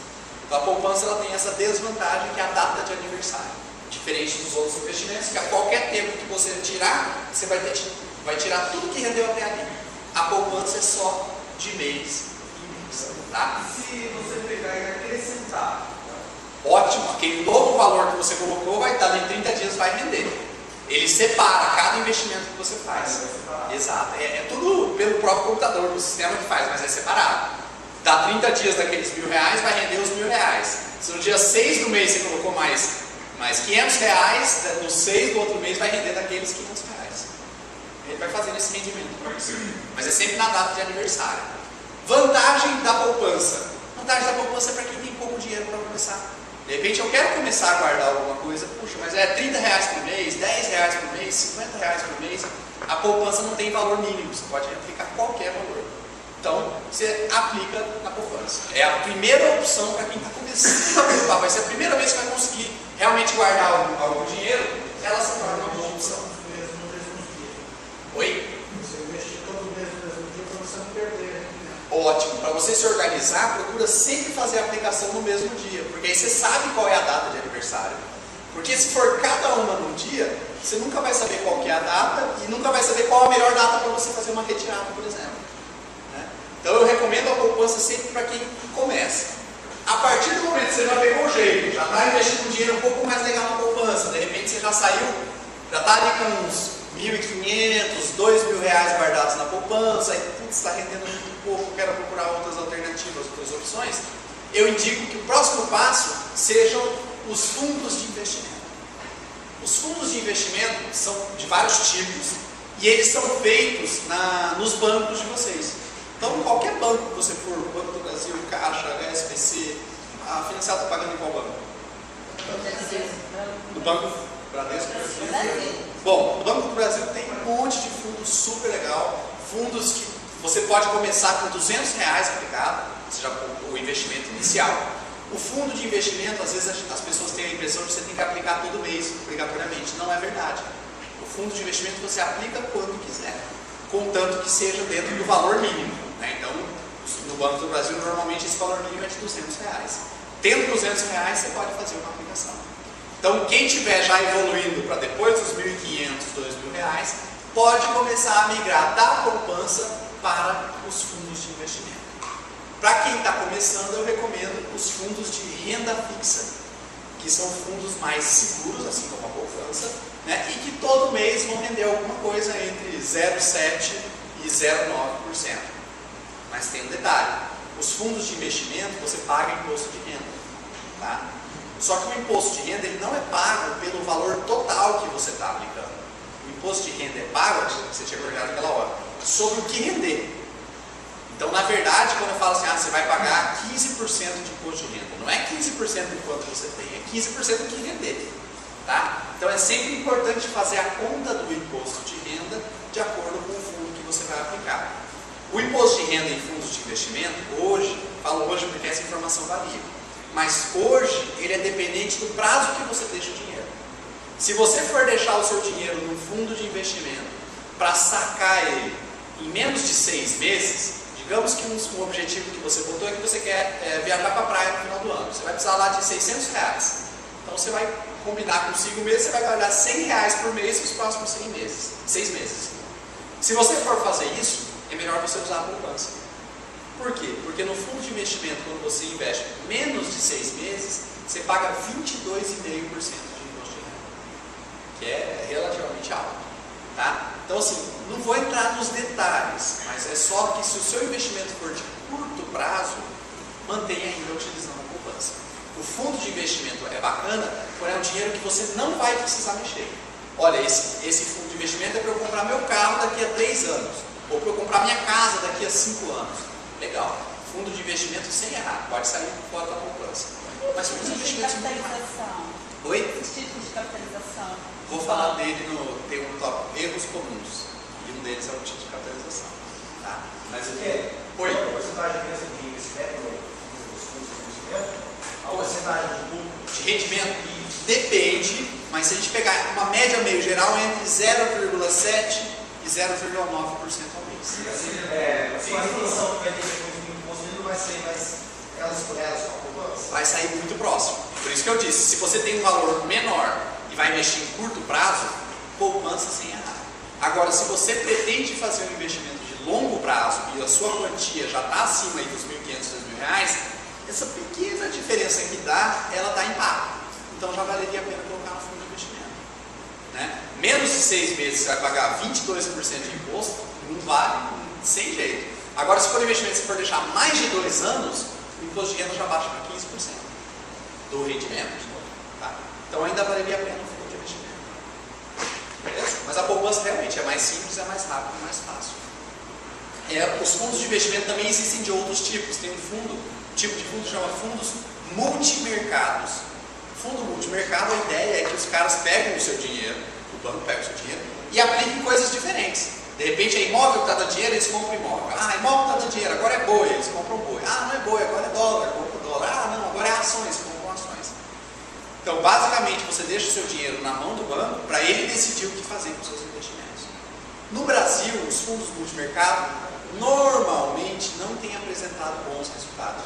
Então, a poupança ela tem essa desvantagem que é a data de aniversário. Diferente dos outros investimentos, que a qualquer tempo que você tirar, você vai tirar tudo que rendeu até ali. A poupança é só de mês em mês. Tá? Se você pegar e acrescentar, ótimo, aquele novo valor que você colocou vai estar em 30 dias, vai render. Ele separa cada investimento que você faz. Exato. É tudo pelo próprio computador, do sistema que faz, mas é separado. Dá 30 dias daqueles R$1.000, vai render os R$1.000. Se no dia 6 do mês você colocou mais R$500, no 6 do outro mês vai render daqueles R$500. Ele vai fazendo esse rendimento para você. Mas é sempre na data de aniversário. Vantagem da poupança. Vantagem da poupança é para quem tem pouco dinheiro para começar. De repente eu quero começar a guardar alguma coisa, puxa, mas é R$30 por mês, R$10 por mês, R$50 por mês. A poupança não tem valor mínimo, você pode aplicar qualquer valor. Então, você aplica na poupança. É a primeira opção para quem está começando a poupar. Vai ser a primeira vez que vai conseguir realmente guardar algum dinheiro, ela se torna uma boa opção. Oi? Você investir todo mês no mesmo dia para você não perder. Ótimo. Para você se organizar, procura sempre fazer a aplicação no mesmo dia, porque aí você sabe qual é a data de aniversário. Porque se for cada uma num dia, você nunca vai saber qual que é a data e nunca vai saber qual a melhor data para você fazer uma retirada, por exemplo. Né? Então eu recomendo a poupança sempre para quem começa. A partir do momento que você já pegou o jeito, já está investindo um dinheiro um pouco mais legal na poupança, de repente você já saiu, já está ali com uns R$1.500, R$2.000 guardados na poupança, e está rendendo muito pouco, quero procurar outras alternativas, outras opções, eu indico que o próximo passo sejam os fundos de investimento. Os fundos de investimento são de vários tipos e eles são feitos nos bancos de vocês. Então, qualquer banco que você for, Banco do Brasil, Caixa, HSBC, a financiada está pagando em qual banco? Do Banco Bradesco? Bom, o Banco do Brasil tem um monte de fundos super legal, fundos que você pode começar com R$200 aplicado, ou seja, o investimento inicial. O fundo de investimento, às vezes as pessoas têm a impressão de que você tem que aplicar todo mês, obrigatoriamente. Não é verdade. O fundo de investimento você aplica quando quiser, contanto que seja dentro do valor mínimo. Né? Então, no Banco do Brasil, normalmente esse valor mínimo é de R$200. Tendo R$200, você pode fazer uma aplicação. Então, quem estiver já evoluindo para depois dos R$1.500, R$2.000, pode começar a migrar da poupança para os fundos de investimento. Para quem está começando, eu recomendo os fundos de renda fixa, que são fundos mais seguros, assim como a poupança, né, e que todo mês vão render alguma coisa entre 0,7% e 0,9%. Mas tem um detalhe, os fundos de investimento você paga imposto de renda. Tá? Só que o imposto de renda ele não é pago pelo valor total que você está aplicando. O imposto de renda é pago, você tinha colocado naquela hora, sobre o que render. Então, na verdade, quando eu falo assim, você vai pagar 15% de imposto de renda, não é 15% do quanto você tem, é 15% do que render. Tá? Então, é sempre importante fazer a conta do imposto de renda de acordo com o fundo que você vai aplicar. O imposto de renda em fundos de investimento, hoje, falo hoje porque essa informação varia, mas hoje ele é dependente do prazo que você deixa o dinheiro. Se você for deixar o seu dinheiro num fundo de investimento para sacar ele em menos de 6 meses, digamos que um objetivo que você botou é que você quer viajar para a praia no final do ano. Você vai precisar lá de R$600. Então você vai combinar consigo mesmo, você vai guardar R$100 por mês nos próximos 6 meses. Se você for fazer isso, é melhor você usar a poupança. Por quê? Porque no fundo de investimento, quando você investe menos de 6 meses, você paga 22,5% de imposto de renda, que é relativamente alto. Tá? Então assim, não vou entrar nos detalhes, mas é só que se o seu investimento for de curto prazo, mantenha ainda utilizando a poupança. O fundo de investimento é bacana, porém é um dinheiro que você não vai precisar mexer. Olha, esse fundo de investimento é para eu comprar meu carro daqui a 3 anos, ou para eu comprar minha casa daqui a 5 anos. Legal. Fundo de investimento sem errar, pode sair fora da poupança. Mas fundos de investimentos muito mais. Oi? Os títulos de capitalização. Vou falar dele tem um tópico, erros comuns. E um deles é o título de capitalização. Tá? Mas o que? Oi? Qual a porcentagem de investimento nos fundos de investimento? A porcentagem de lucro? De rendimento? Depende, mas se a gente pegar uma média meio geral entre 0,7% e 0,9% ao mês. A sua relação que vai ter depois do imposto não vai ser mais elas com a poupança? Vai sair muito próximo. Por isso que eu disse, se você tem um valor menor e vai investir em curto prazo, poupança sem errar. Agora, se você pretende fazer um investimento de longo prazo e a sua quantia já está acima aí dos R$1.500, R$2.000, essa pequena diferença que dá, ela dá impacto. Então já valeria a pena colocar no fundo de investimento. Né? Menos de 6 meses você vai pagar 22% de imposto, não vale, sem jeito. Agora, se for investimento, se for deixar mais de 2 anos, o imposto de renda já baixa para 15% do rendimento. Tá? Então ainda valeria a pena o fundo de investimento. Beleza? Mas a poupança realmente é mais simples, é mais rápido, é mais fácil. Os fundos de investimento também existem de outros tipos. Tem um tipo de fundo que chama fundos multimercados. Fundo multimercado, a ideia é que os caras pegam o seu dinheiro, o banco pega o seu dinheiro e aplica em coisas diferentes. De repente é imóvel que está dando dinheiro, eles compram imóvel. Ah, imóvel está dando dinheiro, agora é boi, eles compram boi. Ah, não é boi, agora é dólar, compram dólar. Ah, não, agora é ações, compram ações. Então, basicamente, você deixa o seu dinheiro na mão do banco para ele decidir o que fazer com os seus investimentos. No Brasil, os fundos multimercado normalmente não têm apresentado bons resultados.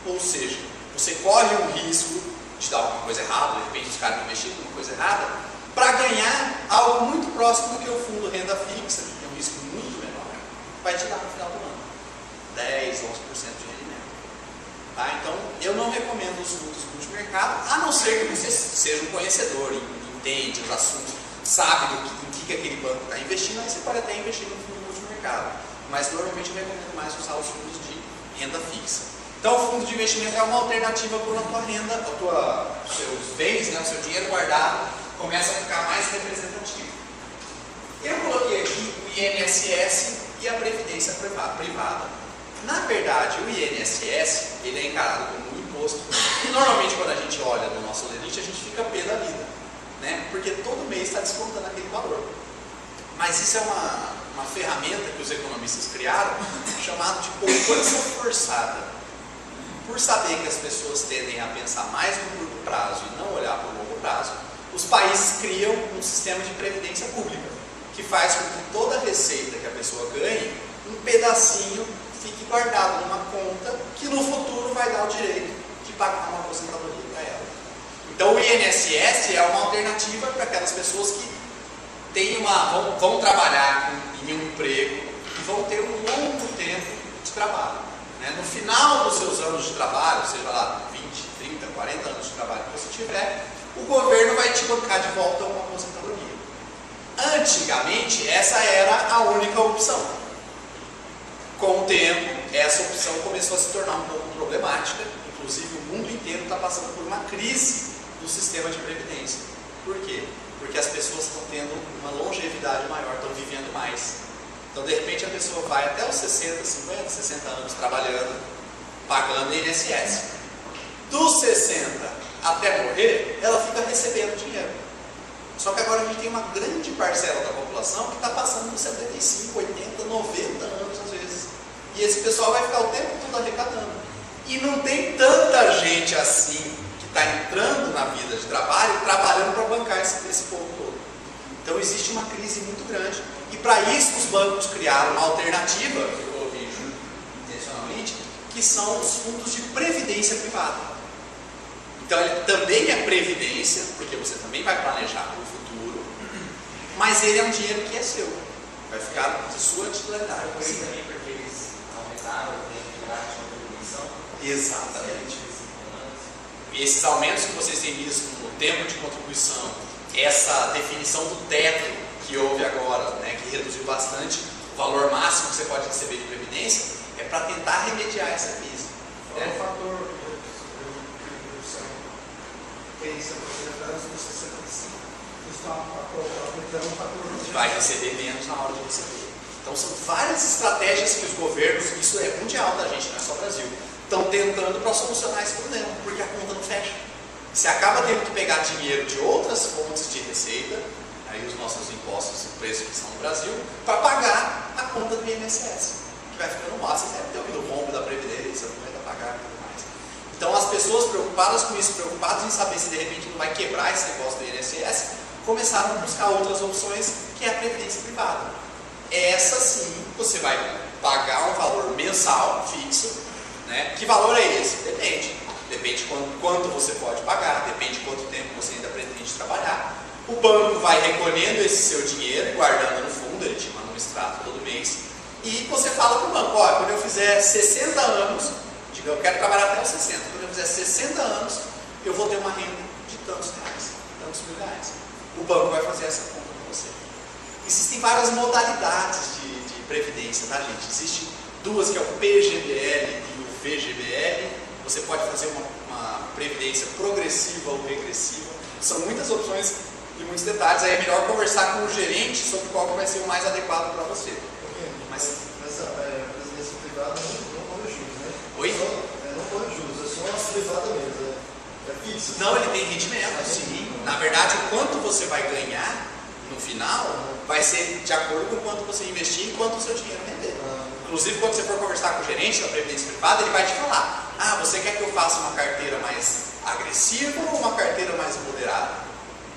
Ou seja, você corre um risco de dar alguma coisa errada, de repente os caras investiram em alguma coisa errada, para ganhar algo muito próximo do que o fundo renda fixa, que tem um risco muito menor, vai te dar no final do ano 10, 11% de rendimento. Tá? Então, eu não recomendo os fundos multimercado, a não ser que você seja um conhecedor, entende os assuntos, sabe em que aquele banco está investindo, aí você pode até investir no fundo multimercado. Mas normalmente eu recomendo mais usar os fundos de renda fixa. Então, o fundo de investimento é uma alternativa para a tua renda, os seus bens, né, o seu dinheiro guardado, começa a ficar mais representativo. Eu coloquei aqui o INSS e a Previdência Privada. Na verdade, o INSS ele é encarado como um imposto, e normalmente quando a gente olha no nosso lerite, a gente fica pé da vida, né, porque todo mês está descontando aquele valor. Mas isso é uma ferramenta que os economistas criaram, chamada de poupança forçada. Por saber que as pessoas tendem a pensar mais no curto prazo e não olhar para o longo prazo, os países criam um sistema de previdência pública, que faz com que toda a receita que a pessoa ganhe, um pedacinho fique guardado numa conta que no futuro vai dar o direito de pagar uma aposentadoria para ela. Então o INSS é uma alternativa para aquelas pessoas que vão trabalhar em um emprego e vão ter um longo tempo de trabalho. No final dos seus anos de trabalho, seja lá 20, 30, 40 anos de trabalho que você tiver, o governo vai te bancar de volta uma aposentadoria. Antigamente, essa era a única opção. Com o tempo, essa opção começou a se tornar um pouco problemática. Inclusive, o mundo inteiro está passando por uma crise do sistema de previdência. Por quê? Porque as pessoas estão tendo uma longevidade maior, estão vivendo mais. Então, de repente, a pessoa vai até os 60, 50, 60 anos trabalhando, pagando INSS. Dos 60 até morrer, ela fica recebendo dinheiro. Só que agora a gente tem uma grande parcela da população que está passando dos 75, 80, 90 anos às vezes. E esse pessoal vai ficar o tempo todo arrecadando. E não tem tanta gente assim que está entrando na vida de trabalho, trabalhando para bancar esse povo todo. Então existe uma crise muito grande. E para isso os bancos criaram uma alternativa, que eu corrijo intencionalmente, que são os fundos de previdência privada. Então ele também é previdência, porque você também vai planejar para o futuro, mas ele é um dinheiro que é seu, vai ficar de sua titularidade. Por isso também, porque eles aumentaram o tempo de graça de contribuição. Exatamente. E esses aumentos que vocês têm visto no tempo de contribuição, essa definição do teto que houve agora, né, que reduziu bastante o valor máximo que você pode receber de previdência, é para tentar remediar essa crise. É um fator de redução. Pensa, você já está nos 65, está um fator. Vai receber menos na hora de receber. Então são várias estratégias que os governos, isso é mundial, tá, gente, não é só Brasil, estão tentando para solucionar esse problema, porque a conta não fecha. Você acaba tendo que pegar dinheiro de outras fontes de receita, aí os nossos impostos e preços que são no Brasil, para pagar a conta do INSS, que vai ficando massa. Você deve ter ouvido o rombo da Previdência, não vai pagar e tudo mais. Então as pessoas preocupadas com isso, preocupadas em saber se de repente não vai quebrar esse negócio do INSS, começaram a buscar outras opções, que é a Previdência privada. Essa sim, você vai pagar um valor mensal, fixo, né? Que valor é esse? Depende. Depende quanto você pode pagar, depende quanto tempo você ainda pretende trabalhar. O banco vai recolhendo esse seu dinheiro, guardando no fundo, ele te manda um extrato todo mês, e você fala para o banco, olha, quando eu fizer 60 anos, diga, eu quero trabalhar até os 60, quando eu fizer 60 anos, eu vou ter uma renda de tantos reais, tantos mil reais. O banco vai fazer essa conta para você. Existem várias modalidades de previdência, tá, gente? Existem duas, que é o PGBL e o VGBL. Você pode fazer uma previdência progressiva ou regressiva. São muitas opções e muitos detalhes. Aí é melhor conversar com o gerente sobre qual vai ser o mais adequado para você. Mas a previdência privada não corre juros, né? Oi? Não corre juros, é só uma privada mesmo. É fixo. Não, ele tem rendimento, sim. Na verdade, o quanto você vai ganhar no final vai ser de acordo com quanto você investir e quanto o seu dinheiro render. Inclusive, quando você for conversar com o gerente da previdência privada, ele vai te falar: ah, você quer que eu faça uma carteira mais agressiva ou uma carteira mais moderada?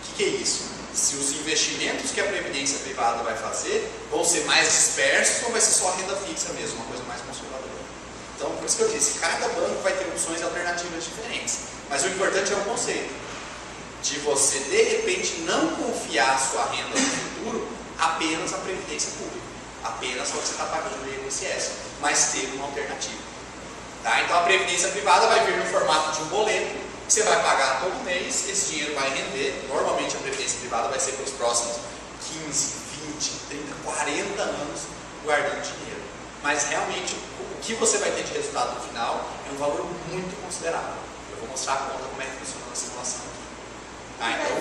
O que é isso? Se os investimentos que a previdência privada vai fazer vão ser mais dispersos ou vai ser só renda fixa mesmo, uma coisa mais conservadora. Então, por isso que eu disse, cada banco vai ter opções alternativas diferentes. Mas o importante é o conceito de você, de repente, não confiar a sua renda no futuro apenas à previdência pública, apenas ao que você está pagando no INSS, mas ter uma alternativa. Tá? Então, a previdência privada vai vir no formato de um boleto, que você vai pagar todo mês, esse dinheiro vai render. Normalmente, a previdência privada vai ser para os próximos 15, 20, 30, 40 anos guardando dinheiro. Mas, realmente, o que você vai ter de resultado no final é um valor muito considerável. Eu vou mostrar a conta como é que funciona na simulação. Ah, então,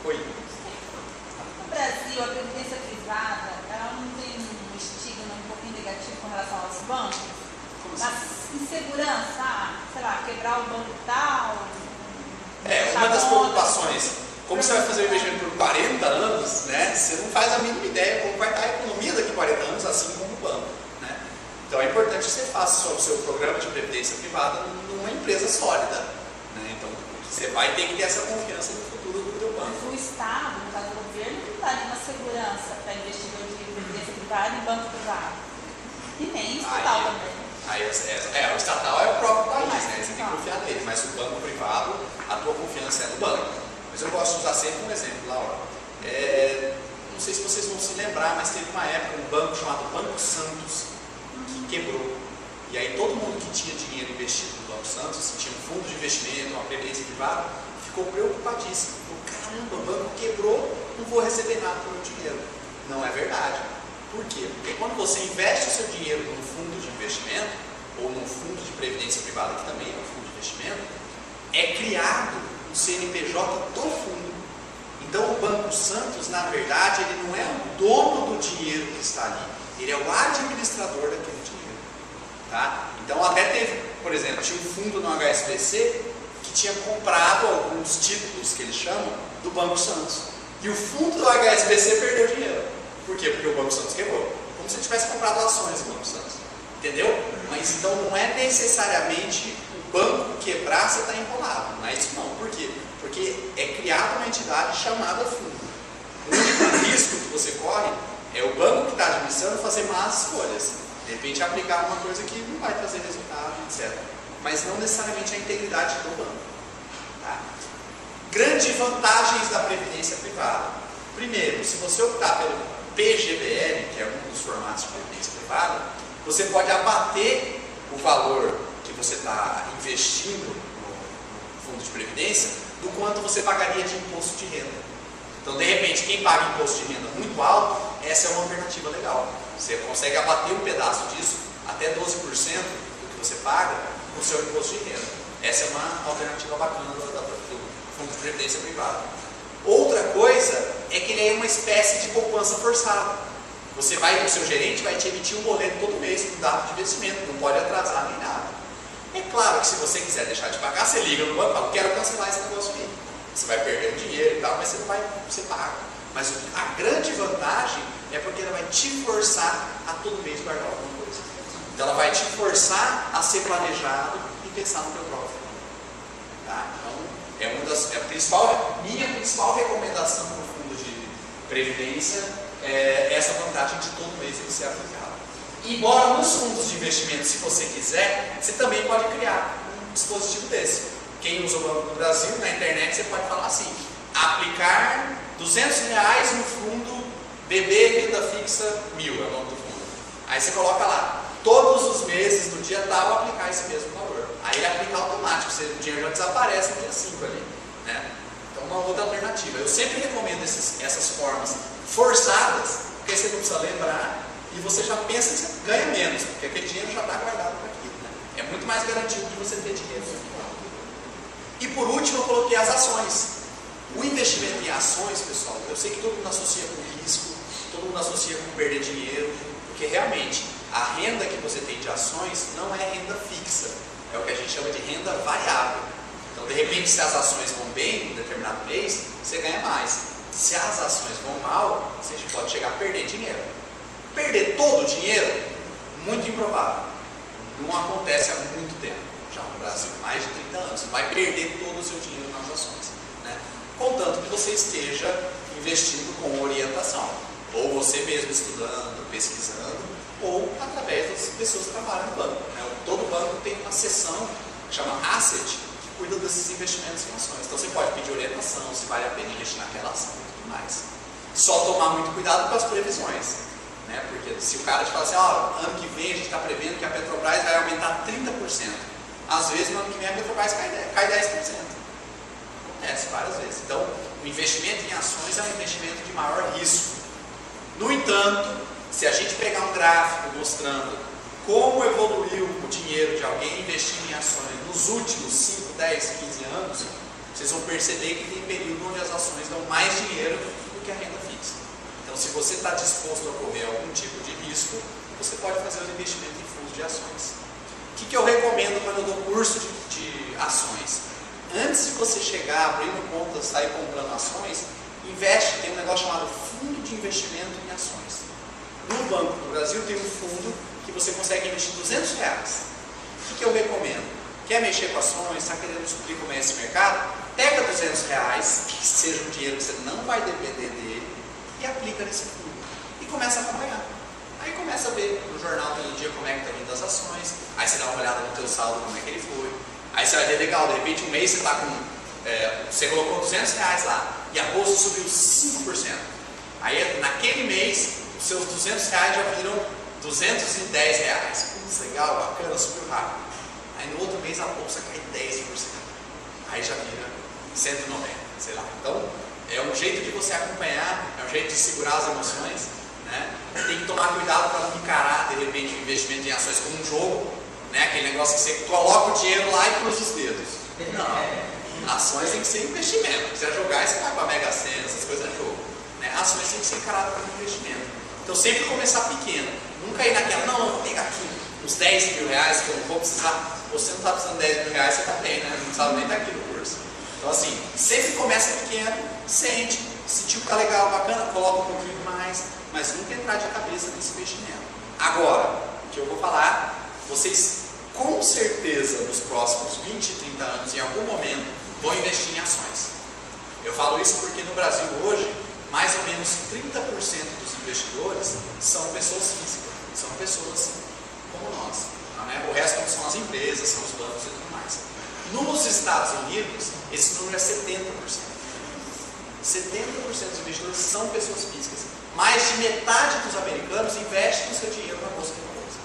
oi. No Brasil, a previdência privada, ela não tem um estigma um pouquinho negativo com relação aos bancos? Na insegurança, sei lá, quebrar o banco tal. Uma das preocupações, como você vai fazer o investimento por 40 anos, né, você não faz a mínima ideia como vai estar a economia daqui a 40 anos, assim como o banco. Né? Então é importante que você faça o seu programa de previdência privada numa empresa sólida. Né? Então você vai ter que ter essa confiança no futuro do teu banco. Mas o Estado, no caso do governo, não dá nenhuma segurança para investidor de previdência privada e banco privado. E nem estatal também. O estatal é o próprio país, né? Você tem que confiar nele, mas o banco privado, a tua confiança é no banco. Mas eu gosto de usar sempre um exemplo, Laura. Não sei se vocês vão se lembrar, mas teve uma época um banco chamado Banco Santos que quebrou. E aí todo mundo que tinha dinheiro investido no Banco Santos, tinha um fundo de investimento, uma previdência privada, ficou preocupadíssimo. Falou, caramba, o banco quebrou, não vou receber nada pelo dinheiro. Não é verdade. Por quê? Porque quando você investe o seu dinheiro num fundo de investimento, ou num fundo de previdência privada, que também é um fundo de investimento, é criado um CNPJ do fundo. Então o Banco Santos, na verdade, ele não é o dono do dinheiro que está ali, ele é o administrador daquele dinheiro. Tá? Então até teve, por exemplo, tinha um fundo no HSBC que tinha comprado alguns títulos, que eles chamam, do Banco Santos. E o fundo do HSBC perdeu dinheiro. Por quê? Porque o Banco Santos quebrou. Como se ele tivesse comprado ações do Banco Santos. Entendeu? Mas então não é necessariamente o banco quebrar, você está enrolado. Não é isso não. Por quê? Porque é criada uma entidade chamada fundo. O único risco que você corre é É o banco que está administrando fazer más escolhas. De repente aplicar uma coisa que não vai trazer resultado, etc. Mas não necessariamente a integridade do banco. Tá? Grandes vantagens da previdência privada. Primeiro, se você optar pelo PGBL, que é um dos formatos de previdência privada, você pode abater o valor que você está investindo no fundo de previdência do quanto você pagaria de imposto de renda. Então, de repente, quem paga imposto de renda muito alto, essa é uma alternativa legal. Você consegue abater um pedaço disso, até 12% do que você paga, no seu imposto de renda. Essa é uma alternativa bacana do fundo de previdência privada. Outra coisa é que ele é uma espécie de poupança forçada. O seu gerente vai te emitir um boleto todo mês com dado de investimento, não pode atrasar nem nada. É claro que se você quiser deixar de pagar, você liga no banco e fala, quero cancelar esse negócio aí. Você vai perder o dinheiro e tal, mas você paga. Mas a grande vantagem é porque ela vai te forçar a todo mês guardar alguma coisa. Então ela vai te forçar a ser planejado e pensar no teu próprio futuro. Tá? Então, minha principal recomendação para o fundo de previdência é essa vantagem de todo mês ele ser aplicado. Embora nos fundos de investimento, se você quiser, você também pode criar um dispositivo desse. Quem usa o Banco do Brasil, na internet você pode falar assim, aplicar R$200 no fundo BB Renda Fixa 1000, é o nome do fundo. Aí você coloca lá, todos os meses do dia tal aplicar esse mesmo valor. Aí ele aplica automático, o dinheiro já desaparece no dia 5 ali. Né? Então uma outra alternativa. Eu sempre recomendo essas formas forçadas, porque você não precisa lembrar e você já pensa que você ganha menos, porque aquele dinheiro já está guardado para aquilo. Né? É muito mais garantido de você ter dinheiro. E por último eu coloquei as ações. O investimento em ações, pessoal, eu sei que todo mundo associa com risco, todo mundo associa com perder dinheiro, porque realmente a renda que você tem de ações não é renda fixa, é o que a gente chama de renda variável. Então, de repente, se as ações vão bem em um determinado mês, você ganha mais. Se as ações vão mal, você pode chegar a perder dinheiro. Perder todo o dinheiro, muito improvável. Não acontece há muito tempo, já no Brasil, mais de 30 anos. Você vai perder todo o seu dinheiro nas ações. Né? Contanto que você esteja investindo com orientação. Ou você mesmo estudando, pesquisando, ou através das pessoas que trabalham no banco. Né? Todo banco tem uma seção que chama Asset, que cuida desses investimentos em ações. Então você pode pedir orientação, se vale a pena investir naquela ação e tudo mais. Só tomar muito cuidado com as previsões. Né? Porque se o cara te fala assim, ano que vem a gente está prevendo que a Petrobras vai aumentar 30%. Às vezes no ano que vem a Petrobras cai 10%. Acontece várias vezes. Então o investimento em ações é um investimento de maior risco. No entanto, se a gente pegar um gráfico mostrando como evoluiu o dinheiro de alguém investindo em ações nos últimos 5, 10, 15 anos, vocês vão perceber que tem período onde as ações dão mais dinheiro do que a renda fixa. Então, se você está disposto a correr algum tipo de risco, você pode fazer os investimentos em fundos de ações. O que eu recomendo quando eu dou curso de ações? Antes de você chegar abrindo conta, sair comprando ações, investe, tem um negócio chamado Fundo de Investimento em Ações. No Banco do Brasil tem um fundo que você consegue investir R$200. O que eu recomendo? Quer mexer com ações, está querendo descobrir como é esse mercado? Pega R$200, que seja um dinheiro que você não vai depender dele, e aplica nesse fundo. E começa a acompanhar. Aí começa a ver no jornal todo dia como é que está vindo as ações, aí você dá uma olhada no teu saldo, como é que ele foi. Aí você vai ver, legal, de repente um mês você está com... você colocou R$200 lá, e a bolsa subiu 5%. Aí naquele mês, os seus R$200 já viram R$210. Putz, legal, bacana, subiu rápido. Aí no outro mês a bolsa cai 10%. Aí já vira 190, sei lá. Então, é um jeito de você acompanhar, é um jeito de segurar as emoções, né? Tem que tomar cuidado para não encarar, de repente, o investimento em ações como um jogo, né? Aquele negócio que você coloca o dinheiro lá e cruza os dedos. Não. Ações tem que ser investimento. Se quiser jogar, você vai para a Mega Sena, essas coisas é jogo. Né? Ações tem que ser encaradas como investimento. Então sempre começar pequeno. Nunca ir naquela, não, eu vou pegar aqui uns R$10 mil que eu não vou precisar. Você não está precisando de R$10 mil, você está bem, né? Não precisava nem estar aqui no curso. Então assim, sempre começa pequeno, sente, sentiu que está legal, bacana, coloca um pouquinho mais, mas nunca entrar de cabeça nesse investimento. Agora, o que eu vou falar, vocês com certeza nos próximos 20, 30 anos, em algum momento, vão investir em ações. Eu falo isso porque no Brasil hoje, mais ou menos 30% dos investidores são pessoas físicas, são pessoas como nós. Né? O resto são as empresas, são os bancos e tudo mais. Nos Estados Unidos, esse número é 70%. 70% dos investidores são pessoas físicas. Mais de metade dos americanos investem o seu dinheiro na Bolsa de Valores.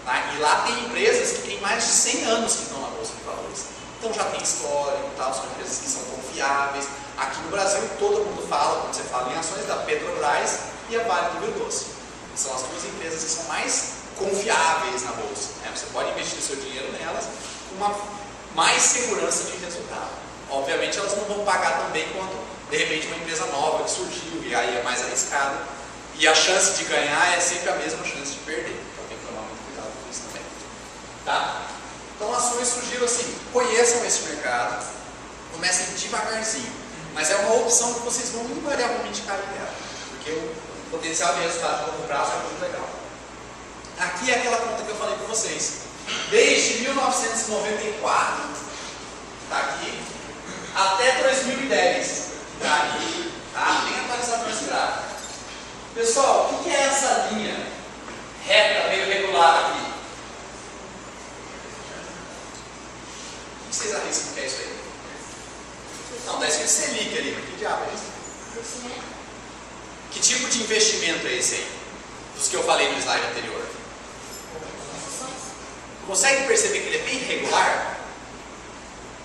Tá? E lá tem empresas que têm mais de 100 anos que estão na Bolsa de Valores. Então já tem histórico, tal, são empresas que são confiáveis. Aqui no Brasil, todo mundo fala, quando você fala em ações, da Petrobras e a Vale do Rio Doce. São as duas empresas que são mais confiáveis na Bolsa. Né? Você pode investir o seu dinheiro nelas com uma mais segurança de resultado. Obviamente elas não vão pagar tão bem quanto, de repente, uma empresa nova que surgiu e aí é mais arriscado. E a chance de ganhar é sempre a mesma chance de perder. Então tem que tomar muito cuidado com isso também. Tá? Então ações surgiram assim. Conheçam esse mercado, comecem devagarzinho. Mas é uma opção que vocês vão invariavelmente cair nela. Porque o potencial de resultado de longo prazo é muito legal. Aqui é aquela conta que eu falei para vocês. Desde 1994, está aqui, até 2010, está aqui, tá? Bem atualizado nesse gráfico. Pessoal, o que é essa linha reta, meio regular aqui? O que vocês arriscam que é isso aí? Não, está escrito Selic ali, mas que diabo é isso? Que tipo de investimento é esse aí? Dos que eu falei no slide anterior. Consegue perceber que ele é bem regular?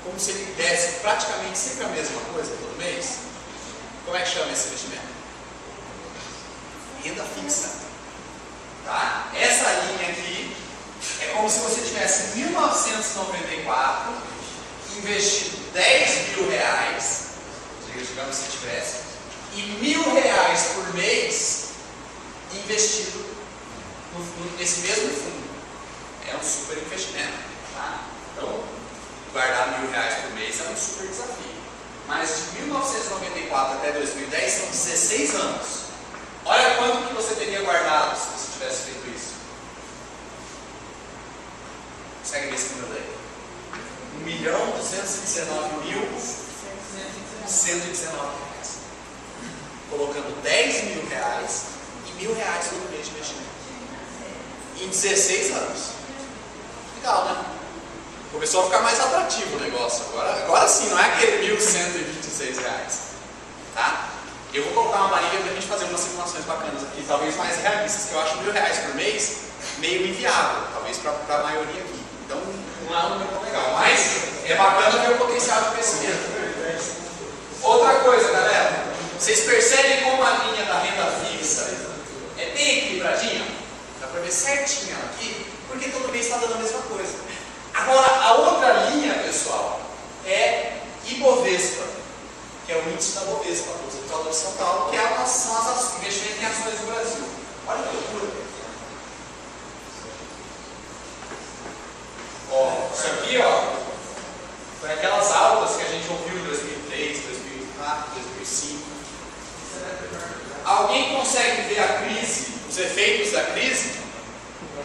Como se ele desse praticamente sempre a mesma coisa todo mês? Como é que chama esse investimento? Renda fixa. Tá? Essa linha aqui é como se você tivesse em 1994 investido 10 mil reais, digamos se tivesse, e R$1.000 por mês investido nesse mesmo fundo. É um super investimento. Tá? Então, guardar R$1.000 por mês é um super desafio. Mas de 1994 até 2010 são 16 anos. Olha quanto que você teria guardado se você tivesse feito isso. Consegue ver esse número aí? R$1.219.119. Colocando R$10 mil e R$1.000 todo mês de investimento. Em 16 anos. Legal, né? Começou a ficar mais atrativo o negócio. Agora sim, não é aquele R$1.126. Tá? Eu vou colocar uma planilha para a gente fazer umas simulações bacanas aqui, talvez mais realistas, que eu acho R$1.000 por mês meio inviável, talvez para a maioria aqui. Então não é um número tão legal, mas é bacana ver o potencial de crescimento. Outra coisa, galera, vocês percebem como a linha da renda fixa é bem equilibradinha? Dá para ver certinho aqui, porque todo mês está dando a mesma coisa. Agora, a outra linha, pessoal, é Ibovespa, que é o índice da Bovespa, a Bolsa de Valores de São Paulo, que são as investimentos em ações do Brasil. Olha que loucura. Isso aqui, foi aquelas altas que a gente ouviu em 2003, 2004, 2005. Alguém consegue ver a crise, os efeitos da crise?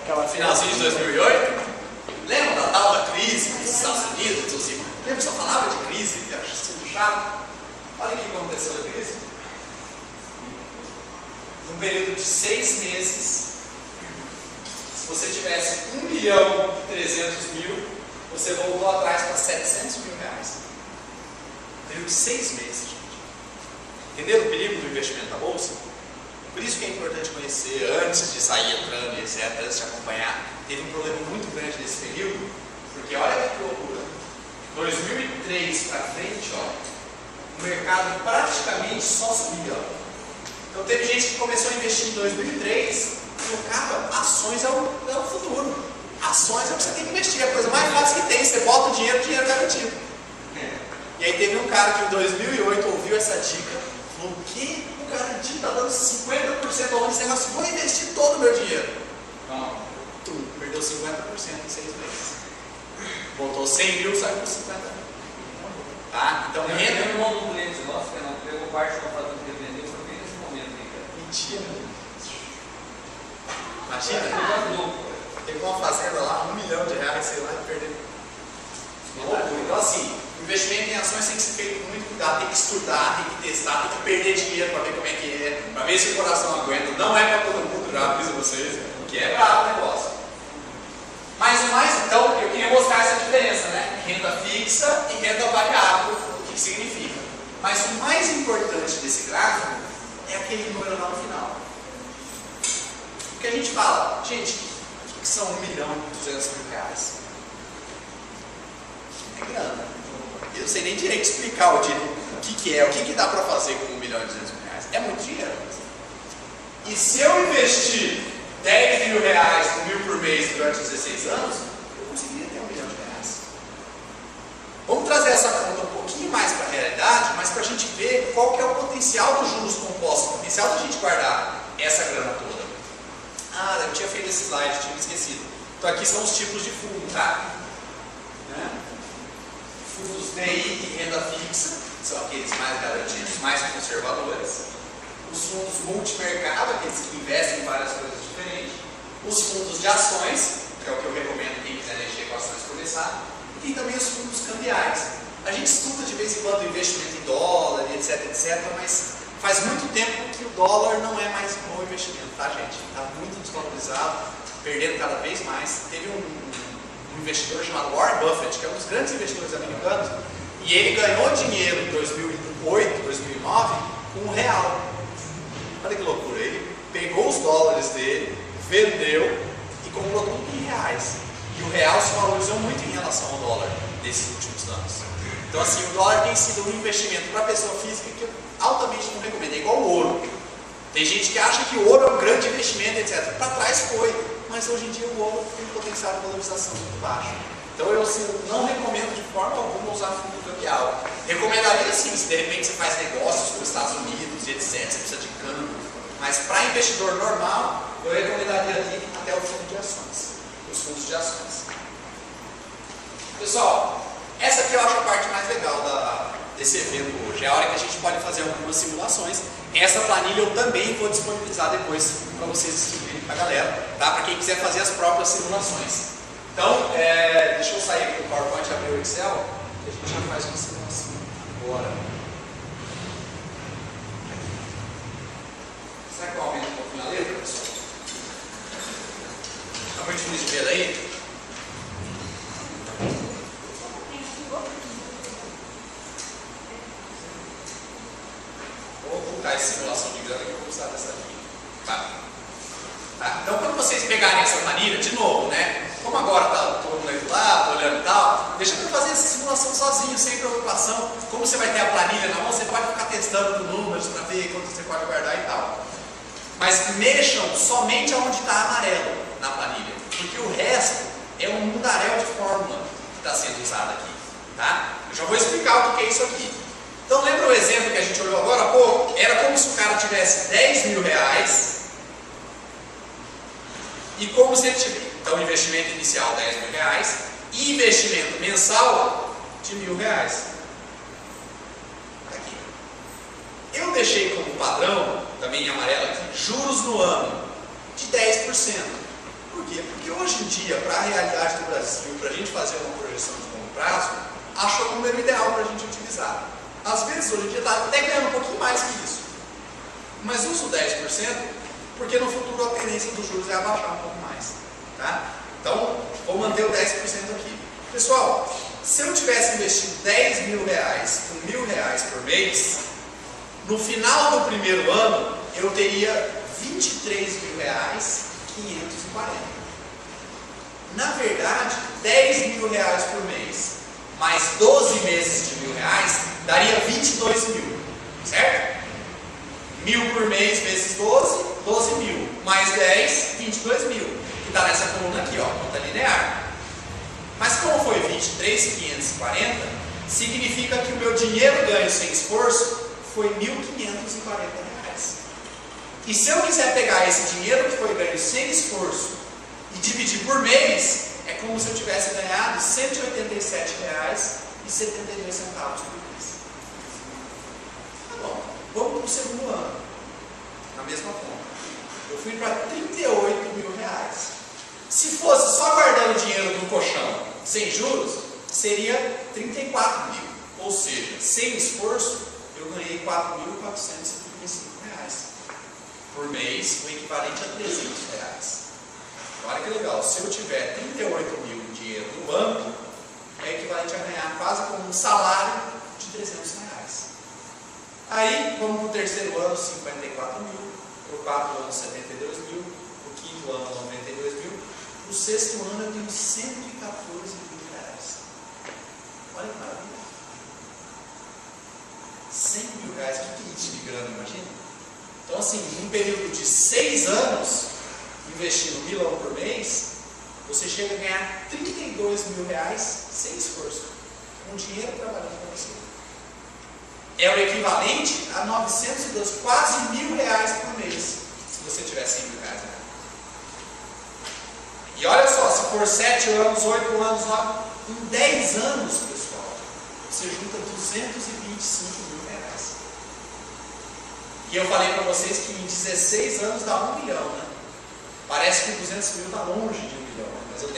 No finalzinho de 2008? Lembra da tal da crise nos Estados Unidos? Lembra que só falava de crise, que era tudo chato? Olha o que aconteceu na crise. Num período de 6 meses, se você tivesse 1.300.000, você voltou atrás para R$700 mil. Período de 6 meses, gente. Entenderam o perigo do investimento na bolsa? Por isso que é importante conhecer antes de sair entrando e etc., antes de acompanhar. Teve um problema muito grande nesse período, porque olha que loucura. 2003 para frente, o mercado praticamente só subia. Então teve gente que começou a investir em 2003 e colocava ações é o futuro. Ações é o que você tem que investir, é a coisa mais fácil que tem. Você bota o dinheiro garantido. E aí teve um cara que em 2008 ouviu essa dica, falou: o que? O garantido está dando 50% ao ano desse negócio, vou investir todo o meu dinheiro. Não. Perdeu 50% em 6 meses. Voltou 100 mil, saiu com 50 mil. Tá? Então renda. Tem um irmão do cliente nosso que não pegou parte do comprador que vendeu, foi bem nesse momento aí, cara. Mentira. Imagina. Teve uma fazenda lá, R$1 milhão, sei lá, e perdeu. Então assim, O investimento em ações tem que ser feito com muito cuidado, tem que estudar, tem que testar, tem que perder dinheiro para ver como é que é, para ver se o coração aguenta. Não é para todo mundo, já aviso vocês, que é bravo o negócio. Mas o mais, então, eu queria mostrar essa diferença, né? Renda fixa e renda variável, o que significa. Mas o mais importante desse gráfico é aquele número lá no final. Porque a gente fala, gente, o que são 1.200.000 reais? É grana. Eu não sei nem direito explicar o que é, o que dá para fazer com 1.200.000 reais. É muito dinheiro. E se eu investir 10 mil reais, 1.000 por mês durante 16 anos, eu conseguiria ter 1 milhão de reais. Vamos trazer essa conta um pouquinho mais para a realidade, mas para a gente ver qual que é o potencial dos juros compostos, o potencial da gente guardar essa grana toda. Ah, eu tinha feito esse slide, tinha me esquecido. Então aqui são os tipos de fundo, tá? Né? Fundos DI e renda fixa, são aqueles mais garantidos, mais conservadores. Os fundos multimercado, aqueles que investem em várias coisas diferentes. Os fundos de ações, que é o que eu recomendo quem quiser mexer com ações começar. E tem também os fundos cambiais. A gente estuda de vez em quando investimento em dólar, etc, mas faz muito tempo que o dólar não é mais um bom investimento, tá, gente? Está muito desvalorizado, perdendo cada vez mais. Teve um investidor chamado Warren Buffett, que é um dos grandes investidores americanos, e ele ganhou dinheiro em 2008, 2009 com R$1. Olha que loucura, ele pegou os dólares dele, vendeu e comprou tudo em reais. E o real se valorizou muito em relação ao dólar nesses últimos anos. Então assim, o dólar tem sido um investimento para a pessoa física que eu altamente não recomendo, é igual o ouro. Tem gente que acha que o ouro é um grande investimento, etc. Para trás foi, mas hoje em dia o ouro tem um potencial de valorização muito baixo. Então eu assim, não recomendo de forma alguma usar fundo cambial. Recomendaria sim, se de repente você faz negócios com os Estados Unidos e etc, você precisa de câmbio. Mas para investidor normal, eu recomendaria ir até o fundo de ações, os fundos de ações. Pessoal, essa aqui eu acho a parte mais legal desse evento hoje. É a hora que a gente pode fazer algumas simulações. Essa planilha eu também vou disponibilizar depois para vocês distribuírem para a galera, tá? Para quem quiser fazer as próprias simulações. Então, deixa eu sair aqui do PowerPoint e abrir o Excel, e a gente já faz uma simulação. Bora. Será que eu aumento um pouquinho a letra, pessoal? Está muito difícil de ver aí? Vou colocar essa simulação de grana que eu vou usar dessa aqui. Tá? Então, quando vocês pegarem essa planilha, de novo, né? Como agora está todo mundo aí do lado, olhando e tal, deixa eu fazer essa simulação sozinho, sem preocupação. Como você vai ter a planilha na mão, você pode ficar testando com números para ver quanto você pode guardar e tal. Mas mexam somente onde está amarelo na planilha, porque o resto é um mundaréu de fórmula que está sendo usado aqui. Tá? Eu já vou explicar o que é isso aqui. Então lembra o exemplo que a gente olhou agora há pouco? Era como se o cara tivesse 10 mil reais e como se ele tivesse, então investimento inicial 10 mil reais e investimento mensal de R$1.000. Aqui. Eu deixei como padrão, também em amarelo aqui, juros no ano de 10%. Por quê? Porque hoje em dia, para a realidade do Brasil, para a gente fazer uma projeção de longo prazo, acho o número ideal para a gente utilizar. Às vezes, hoje em dia, está até ganhando um pouquinho mais que isso. Mas uso 10% porque no futuro a tendência dos juros é abaixar um pouco mais. Tá? Então, vou manter o 10% aqui. Pessoal, se eu tivesse investido 10 mil reais com R$1.000 por mês, no final do primeiro ano, eu teria R$23.540. Na verdade, 10 mil reais por mês, mais 12 meses de R$1.000, daria 22 mil, certo? 1.000 por mês vezes 12, 12 mil, mais 10, 22 mil, que está nessa coluna aqui, ó, conta linear. Mas como foi 23.540, significa que o meu dinheiro ganho sem esforço foi R$1.540. E se eu quiser pegar esse dinheiro que foi ganho sem esforço e dividir por mês, é como se eu tivesse ganhado R$187,72 por mês. Tá bom, vamos para o segundo ano, na mesma conta. Eu fui para R$38.000. Se fosse só guardando dinheiro no colchão, sem juros, seria 34 mil. Ou seja, sem esforço, eu ganhei R$ 4.435 por mês, o equivalente a R$ 300. Olha que legal, se eu tiver 38 mil em dinheiro no banco, é equivalente a ganhar quase como um salário de R$ 300. Aí, vamos para o terceiro ano, 54 mil, para o quarto ano, 72 mil, para o quinto ano, 92 mil, para o sexto ano eu tenho 114 mil reais. Olha que maravilha. 100 mil reais, o que é isso de grana, imagina? Então, assim, num período de 6 anos, investindo R$1.000 por mês, você chega a ganhar 32 mil reais sem esforço, com dinheiro trabalhando para você. É o equivalente a 912, quase R$1.000 por mês, se você tiver 100 mil reais. Né? E olha só, se for 7 anos, 8 anos, 9, em 10 anos, pessoal, você junta 225 mil reais. E eu falei para vocês que em 16 anos dá 1 milhão, né? Parece que 200 mil está longe de 1 milhão, mas eu tenho